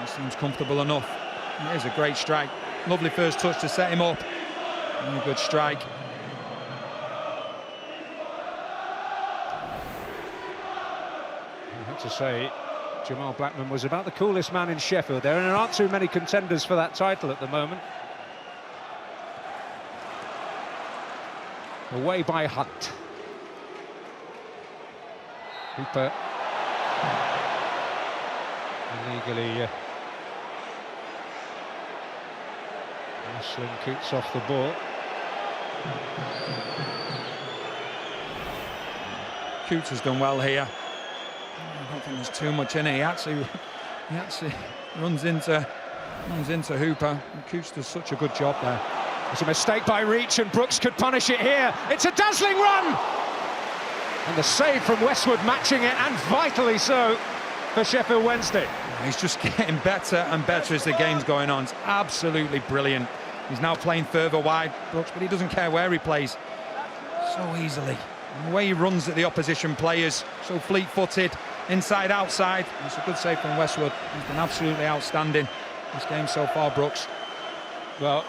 seems comfortable enough. It is a great strike. Lovely first touch to set him up. And a good strike. I have to say, Jamal Blackman was about the coolest man in Sheffield there, and there aren't too many contenders for that title at the moment. Away by Hunt. Hooper illegally wrestling Coots off the ball. Coots has done well here. I don't think there's too much in it. He actually runs into Hooper. And Coots does such a good job there. It's a mistake by Reach, and Brooks could punish it here. It's a dazzling run! And the save from Westwood matching it, and vitally so for Sheffield Wednesday. He's just getting better and better as the game's going on. It's absolutely brilliant. He's now playing further wide, Brooks, but he doesn't care where he plays. So easily. And the way he runs at the opposition players, so fleet-footed, inside, outside. It's a good save from Westwood. He's been absolutely outstanding this game so far, Brooks. Well,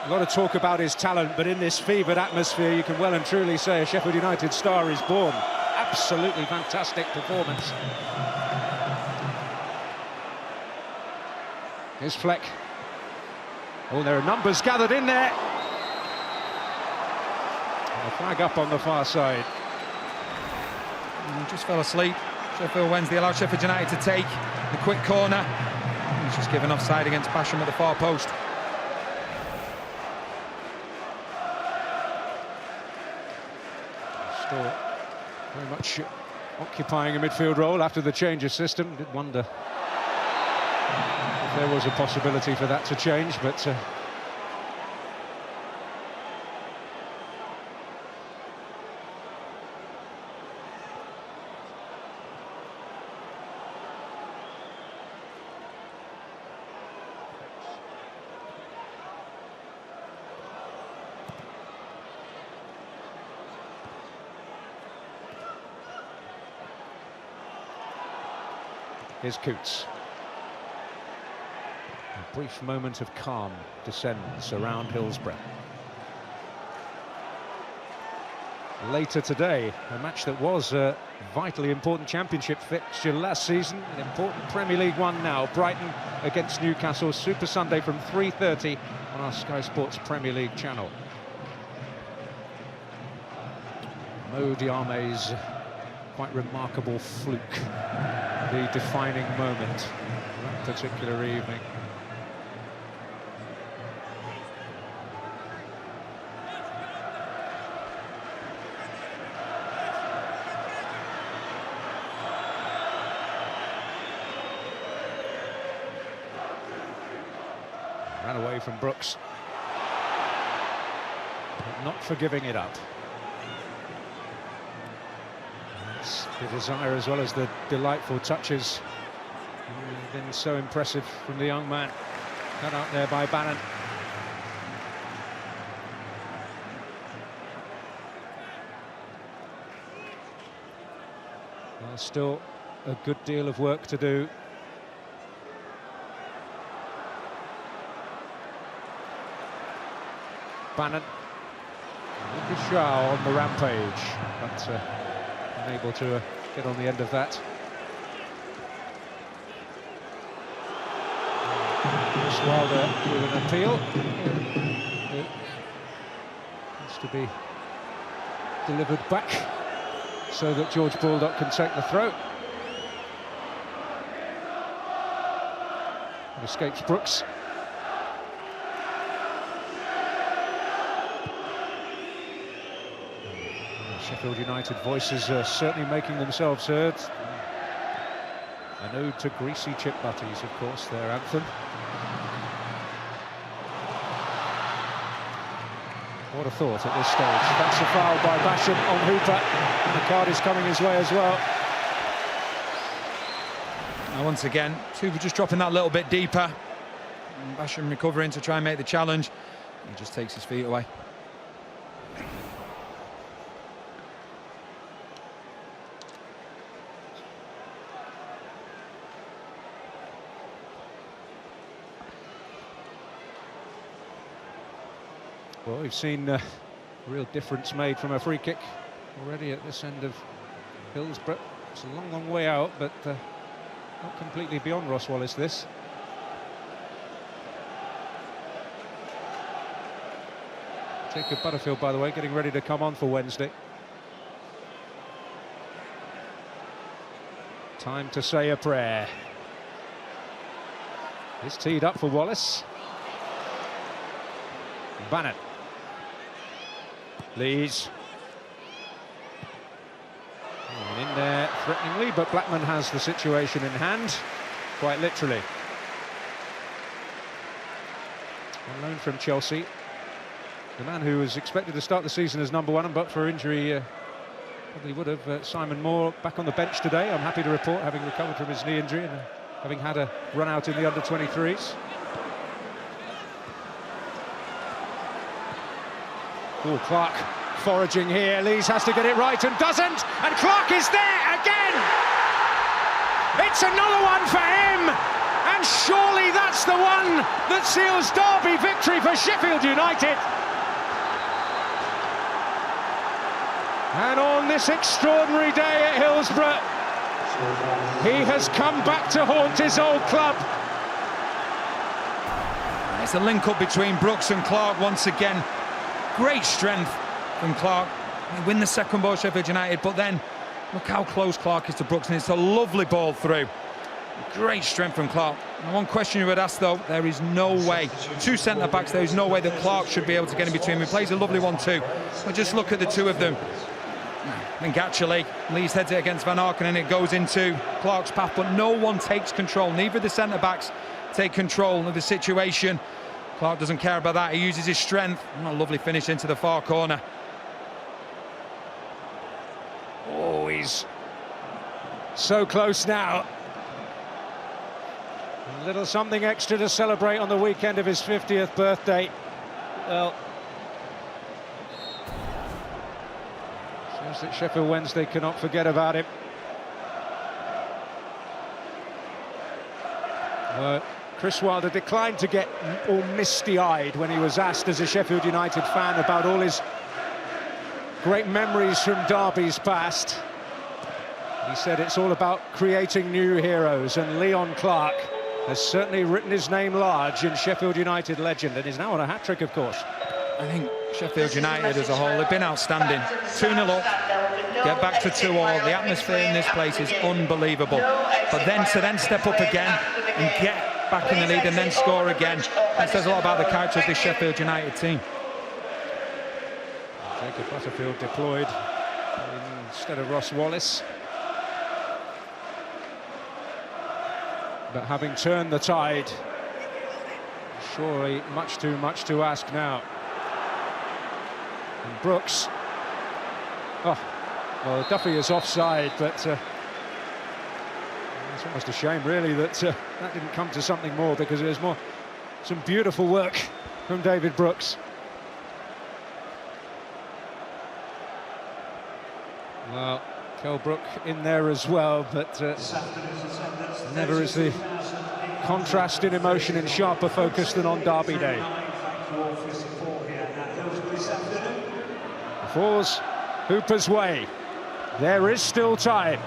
a lot of talk about his talent, but in this fevered atmosphere, you can well and truly say a Sheffield United star is born. Absolutely fantastic performance. Here's Fleck. Oh, there are numbers gathered in there. And a flag up on the far side. And he just fell asleep. Sheffield Wednesday allowed Sheffield United to take the quick corner. He's just given offside against Basham at the far post. Still very much occupying a midfield role after the change of system. Did wonder if there was a possibility for that to change, but here's Coots. A brief moment of calm descends around Hillsborough. Later today, a match that was a vitally important championship fixture last season, an important Premier League one now. Brighton against Newcastle, Super Sunday from 3:30 on our Sky Sports Premier League channel. Mo Diame's quite remarkable fluke, the defining moment that particular evening. Ran away from Brooks, but not for giving it up. It's the desire as well as the delightful touches. Been so impressive from the young man. Cut out there by Bannon. Well, still a good deal of work to do. Bannon. Shaw on the rampage, but unable to get on the end of that. Wilder with an appeal. It needs to be delivered back so that George Baldock can take the throw. It escapes Brooks. Sheffield United voices are certainly making themselves heard. An ode to greasy chip butties, of course, their anthem. What a thought at this stage. That's a foul by Basham on Hooper, and the card is coming his way as well. Now once again, Hooper just dropping that little bit deeper. And Basham recovering to try and make the challenge. He just takes his feet away. Well, we've seen a real difference made from a free kick already at this end of Hillsborough. It's a long, long way out, but not completely beyond Ross Wallace, this. Jacob Butterfield, by the way, getting ready to come on for Wednesday. Time to say a prayer. It's teed up for Wallace. Bannon. Lees. And in there threateningly, but Blackman has the situation in hand, quite literally. On loan from Chelsea. The man who was expected to start the season as #1, and but for injury probably would have. Simon Moore back on the bench today, I'm happy to report, having recovered from his knee injury and having had a run out in the under-23s. Oh, Clarke foraging here. Lees has to get it right and doesn't, and Clarke is there again. It's another one for him, and surely that's the one that seals derby victory for Sheffield United. And on this extraordinary day at Hillsborough, he has come back to haunt his old club. It's a link-up between Brooks and Clarke once again. Great strength from Clarke. They win the second ball, Sheffield United, but then look how close Clarke is to Brooks, and it's a lovely ball through. Great strength from Clarke. And one question you would ask, though, there is no way, two centre-backs, there is no way that Clarke should be able to get in between. He plays a lovely one too, but just look at the two of them. I think actually Lees heads it against Van Aken and it goes into Clarke's path, but no one takes control. Neither of the centre-backs take control of the situation. Clarke doesn't care about that. He uses his strength. And a lovely finish into the far corner. Oh, he's so close now. A little something extra to celebrate on the weekend of his 50th birthday. Well, shows that Sheffield Wednesday cannot forget about him. Chris Wilder declined to get all misty-eyed when he was asked as a Sheffield United fan about all his great memories from derbies past. He said it's all about creating new heroes, and Leon Clarke has certainly written his name large in Sheffield United legend, and is now on a hat-trick, of course. I think Sheffield United as a whole have been outstanding. 2-0 up, get back to 2-2. The atmosphere in this place is unbelievable. But then to step up again and get back in the lead and then score again, that says a lot about the character of this Sheffield United team. Jacob Butterfield deployed instead of Ross Wallace. But having turned the tide, surely much too much to ask now. And Brooks, oh, well, Duffy is offside, but it's almost a shame, really, that that didn't come to something more, because there's some beautiful work from David Brooks. Well, Kelbrook in there as well, but never is the contrast in emotion in sharper focus than on Derby Day. Falls Hooper's way. There is still time.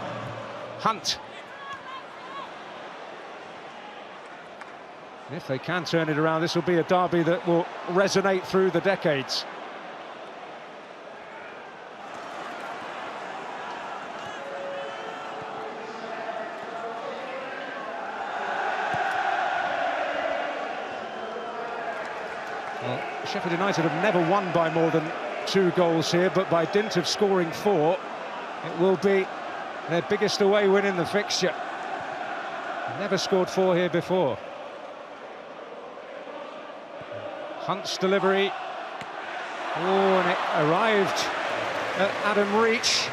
Hunt. If they can turn it around, this will be a derby that will resonate through the decades. Sheffield United have never won by more than 2 goals here, but by dint of scoring 4, it will be their biggest away win in the fixture. Never scored 4 here before. Hunt's delivery. Oh, and it arrived at Adam Reach.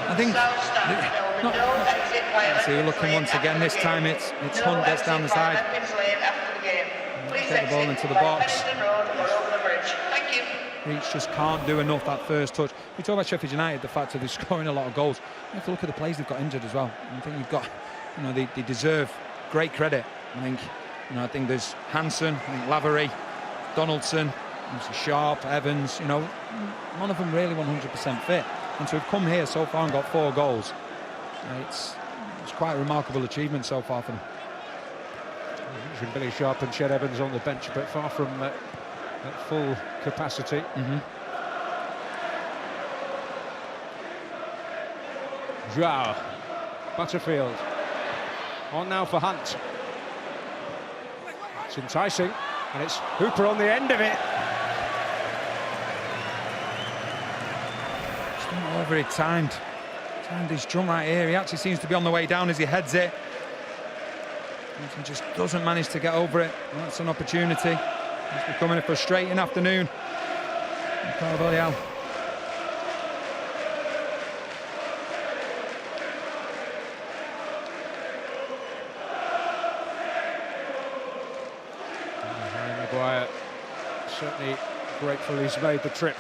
I think see, you're looking once again. This time it's Hunt gets down the side, get the ball into the box. Reach just can't do enough that first touch. We talk about Sheffield United, the fact that they're scoring a lot of goals. You have to look at the players they've got injured as well. I think you've got, you know, they deserve great credit. I think there's Hansen, I think Lavery, Donaldson, Sharp, Evans. You know, none of them really 100% fit. And to have come here so far and got 4 goals, it's quite a remarkable achievement so far for them. Billy Sharp and Ched Evans on the bench, but far from at full capacity. Joao, Butterfield, on now for Hunt. It's enticing, and it's Hooper on the end of it. It's not over, he timed his jump right here. He actually seems to be on the way down as he heads it. He just doesn't manage to get over it. That's an opportunity. It's becoming a frustrating afternoon. Carvalhal. Harry Maguire certainly grateful he's made the trip.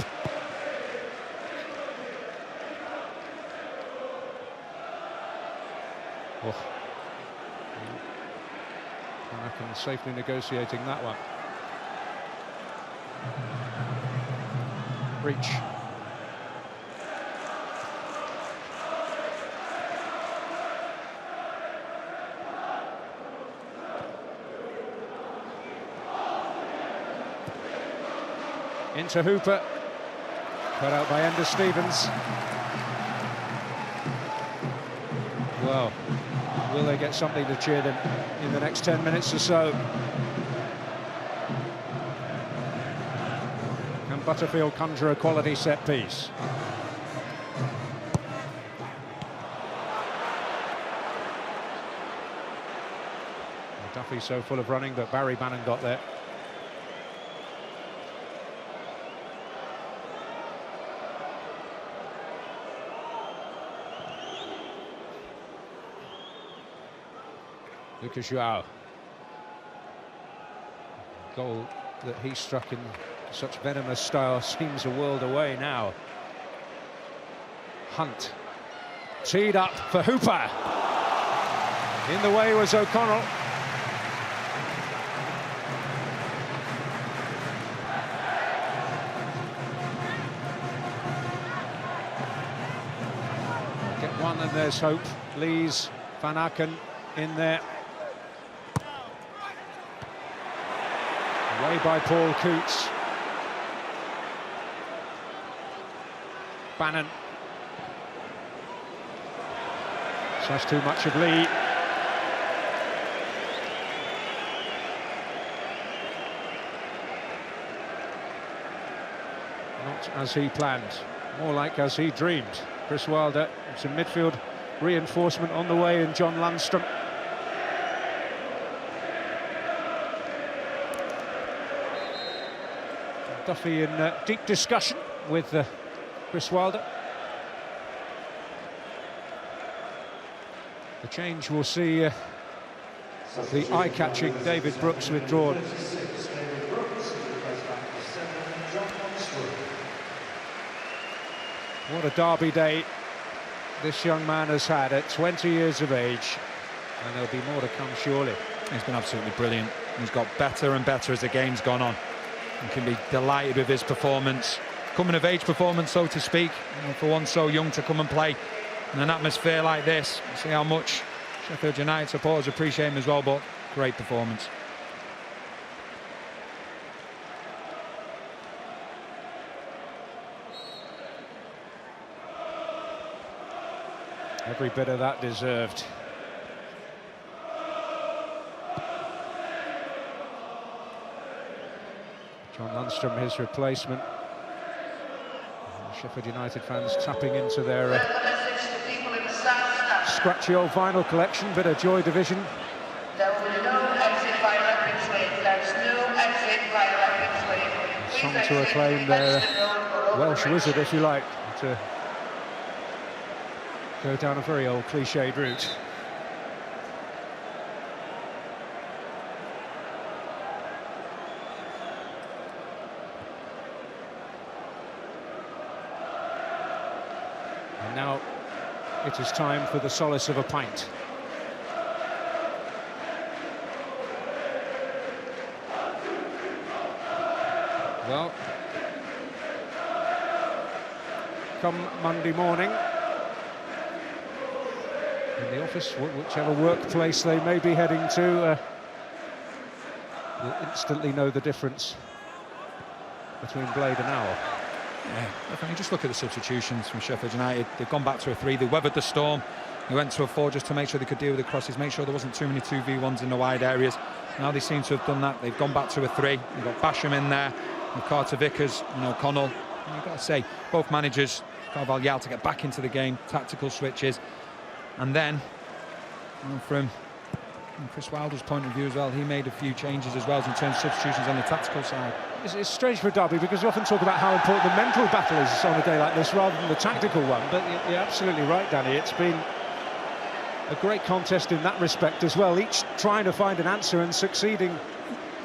Oh. I reckon safely negotiating that one. Reach. Into Hooper. Cut out by Ender Stevens. Well, will they get something to cheer them in the next 10 minutes or so? Can Butterfield conjure a quality set piece? Duffy's so full of running, but Barry Bannon got there. Lucas Joao. Goal that he struck in such venomous style seems a world away now. Hunt. Teed up for Hooper. In the way was O'Connell. Get one and there's hope. Lees, Van Aken in there. Away by Paul Coots. Bannon. That's too much of Lee. Not as he planned, more like as he dreamed. Chris Wilder, some midfield reinforcement on the way in John Lundstrom. Duffy in deep discussion with Chris Wilder. The change will see the eye-catching David Brooks withdrawn. What a derby day this young man has had at 20 years of age, and there'll be more to come surely. He's been absolutely brilliant. He's got better and better as the game's gone on. You can be delighted with his performance, coming of age performance, so to speak. You know, for one so young to come and play in an atmosphere like this. See how much Sheffield United supporters appreciate him as well, but great performance. Every bit of that deserved. Sean Lundstrom, his replacement. Sheffield United fans tapping into their scratchy old vinyl collection, bit of Joy Division. There will be no exit via Electric Slate. There is no exit via Electric Slate. Song to acclaim their Welsh wizard, if you like, to go down a very old cliched route. And now it is time for the solace of a pint. Well, come Monday morning, in the office, whichever workplace they may be heading to, you'll instantly know the difference between blade and owl. Yeah, definitely. Just look at the substitutions from Sheffield United. They've gone back to a 3. They weathered the storm. They went to a 4 just to make sure they could deal with the crosses, make sure there wasn't too many 2v1s in the wide areas. Now they seem to have done that. They've gone back to a 3. You've got Basham in there, with Carter Vickers and O'Connell. And you've got to say, both managers, Carvalhal to get back into the game, tactical switches. And then, from Chris Wilder's point of view as well, he made a few changes as well in terms of substitutions on the tactical side. It's strange for a derby because we often talk about how important the mental battle is on a day like this rather than the tactical one, but you're absolutely right, Danny. It's been a great contest in that respect as well, each trying to find an answer and succeeding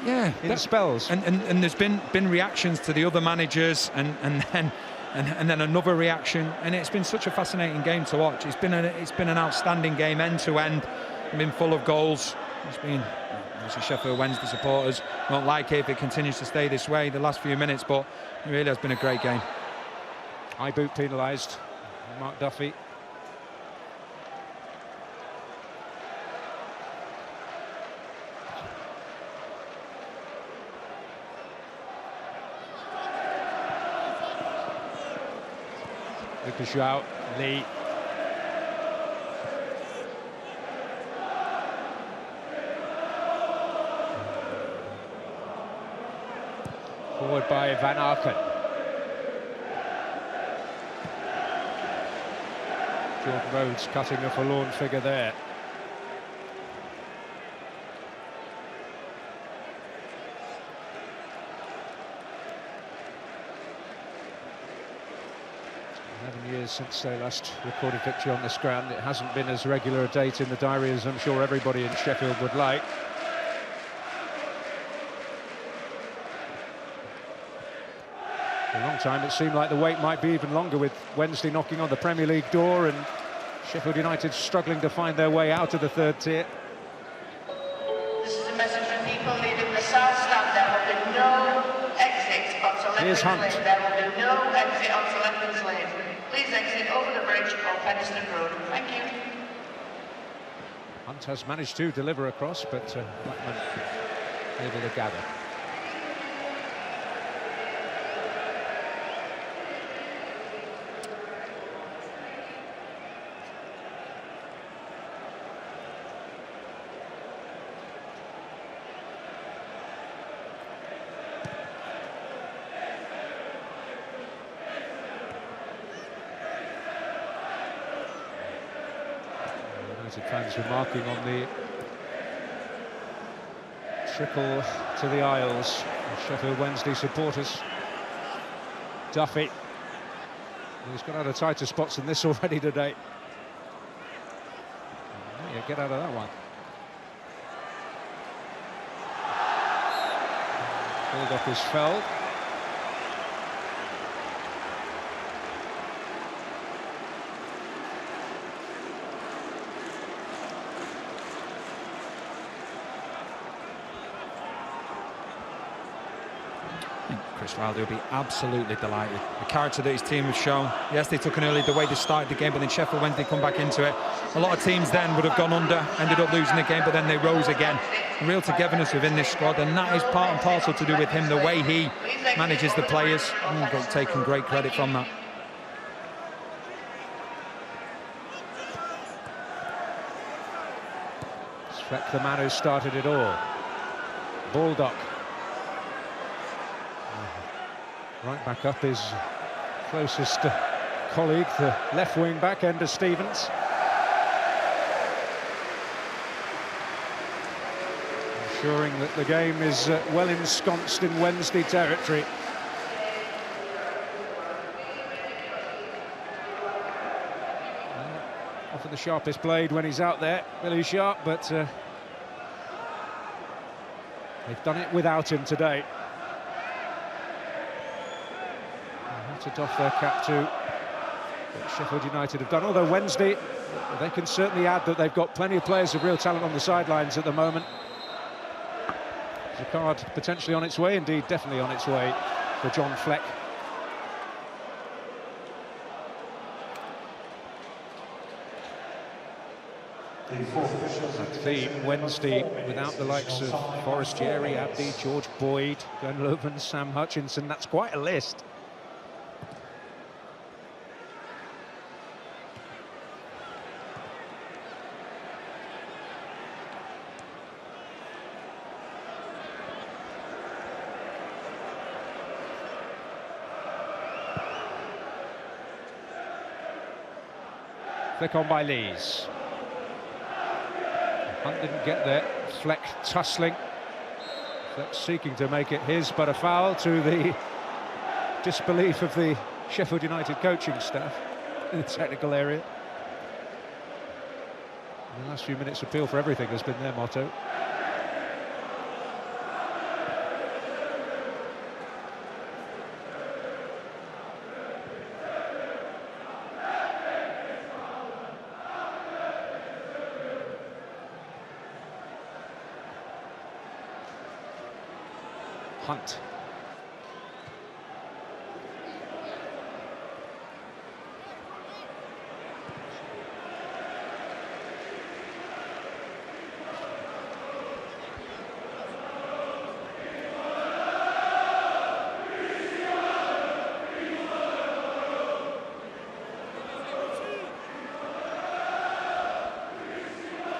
in spells. And there's been reactions to the other managers and then another reaction, and it's been such a fascinating game to watch. It's been an outstanding game end to end. Been full of goals. It's been, obviously, Sheffield Wednesday supporters won't like it if it continues to stay this way the last few minutes, but it really has been a great game. High boot penalised, Mark Duffy. Lucas João, Lee. Forward by Van Aken. Jordan Rhodes cutting a forlorn figure there. Years since they last recorded victory on this ground. It hasn't been as regular a date in the diary as I'm sure everybody in Sheffield would like. For a long time it seemed like the wait might be even longer, with Wednesday knocking on the Premier League door and Sheffield United struggling to find their way out of the third tier. This is a message for people leaving the south stand. There will be no exit onto Leopard's Lane. There will be no exit onto Leopard's Lane. Please exit over the bridge or Penistone Road. Thank you. Hunt has managed to deliver across, but Blackman able to gather. Fans remarking on the trickle to the aisles of Sheffield Wednesday supporters. Duffy, he's got out of tighter spots than this already today. Yeah, get out of that one. Build-up is fell. Chris Wilder will be absolutely delighted. The character that his team have shown. Yes, they took an early the way they started the game, but then Sheffield Wednesday come back into it. A lot of teams then would have gone under, ended up losing the game, but then they rose again. Real togetherness within this squad, and that is part and parcel to do with him, the way he manages the players. He's taken great credit from that. Shrek, the man who started it all. Baldock. Right back up his closest colleague, the left wing back, Ender Stevens. Ensuring that the game is well ensconced in Wednesday territory. Often the sharpest blade when he's out there, Billy Sharp, but they've done it without him today. They have to doff their cap to what Sheffield United have done, although Wednesday, they can certainly add that they've got plenty of players of real talent on the sidelines at the moment. There's a card potentially on its way, indeed definitely on its way for John Fleck. That theme, Wednesday, without the likes of Forrest Jerry, Abdi, George Boyd, Glenn Loven, Sam Hutchinson, that's quite a list. Flick on by Lees. Hunt didn't get there. Fleck tussling. Fleck seeking to make it his, but a foul, to the disbelief of the Sheffield United coaching staff in the technical area. In the last few minutes, appeal for everything has been their motto. Hunt.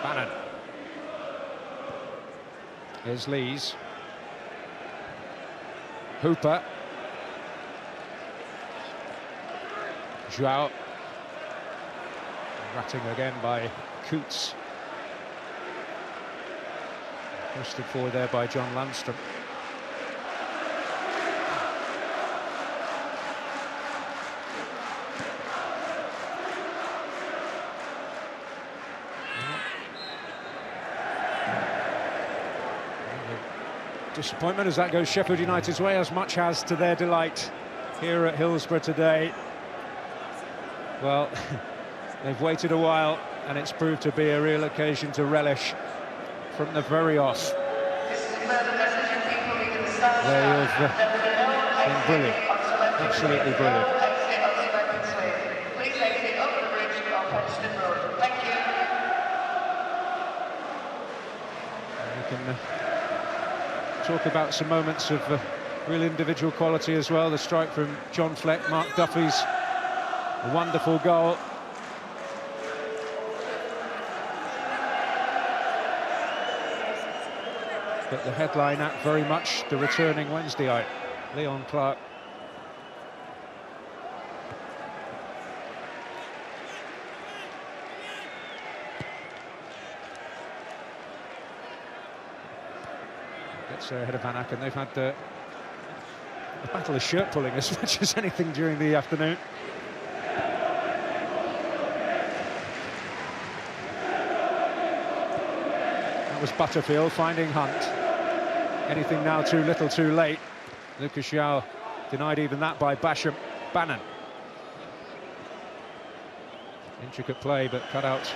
Bannon. Here's Lees. Hooper. Joao. Ratting again by Coots. Posted forward there by John Landstrom. Disappointment as that goes Sheffield United's way, as much as to their delight here at Hillsborough today. Well, they've waited a while and it's proved to be a real occasion to relish from the very off. They have been brilliant, absolutely brilliant. Please exit over the bridge on Hudson Road. Thank you. We can talk about some moments of real individual quality as well. The strike from John Fleck, Mark Duffy's wonderful goal. But the headline act very much the returning Wednesdayite, Leon Clarke. Gets ahead of Van Aken. They've had a battle of shirt pulling as much as anything during the afternoon. That was Butterfield finding Hunt. Anything now too little too late. Lucas Joao denied even that by Basham. Bannon. Intricate play but cut out.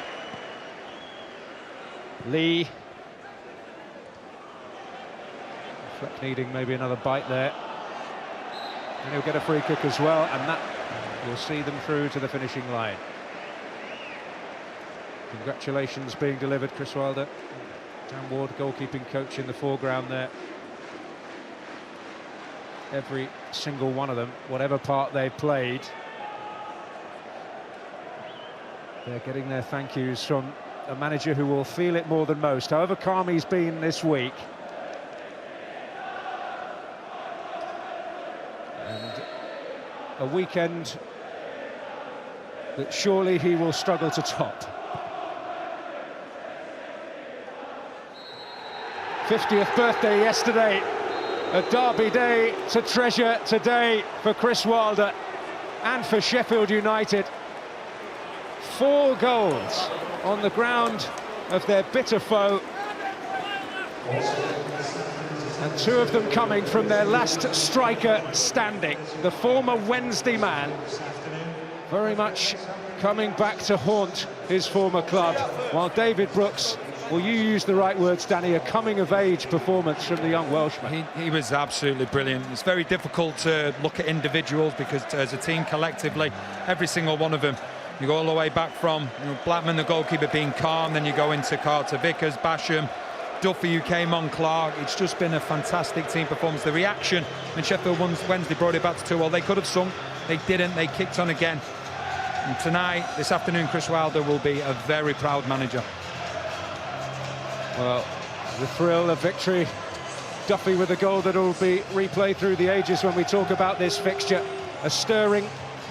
Lee. Fleck needing maybe another bite there. And he'll get a free kick as well, and that will see them through to the finishing line. Congratulations being delivered, Chris Wilder. Dan Ward, goalkeeping coach, in the foreground there. Every single one of them, whatever part they played, they're getting their thank yous from a manager who will feel it more than most. However calm he's been this week, and a weekend that surely he will struggle to top. 50th birthday yesterday, a derby day to treasure today for Chris Wilder and for Sheffield United. 4 goals on the ground of their bitter foe, and 2 of them coming from their last striker standing, the former Wednesday man, very much coming back to haunt his former club, while David Brooks, well, you used the right words, Danny, a coming-of-age performance from the young Welshman. He was absolutely brilliant. It's very difficult to look at individuals because as a team collectively, every single one of them, you go all the way back from Blackman, the goalkeeper, being calm, then you go into Carter Vickers, Basham, Duffy, who came on, Clarke. It's just been a fantastic team performance. The reaction when Sheffield Wednesday brought it back to 2-2, they could have sunk, they didn't, they kicked on again. And tonight, this afternoon, Chris Wilder will be a very proud manager. Well, the thrill of victory, Duffy with a goal that will be replayed through the ages when we talk about this fixture. A stirring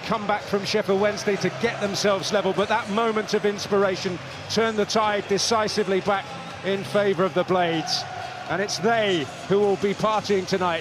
comeback from Sheffield Wednesday to get themselves level, but that moment of inspiration turned the tide decisively back in favour of the Blades, and it's they who will be partying tonight.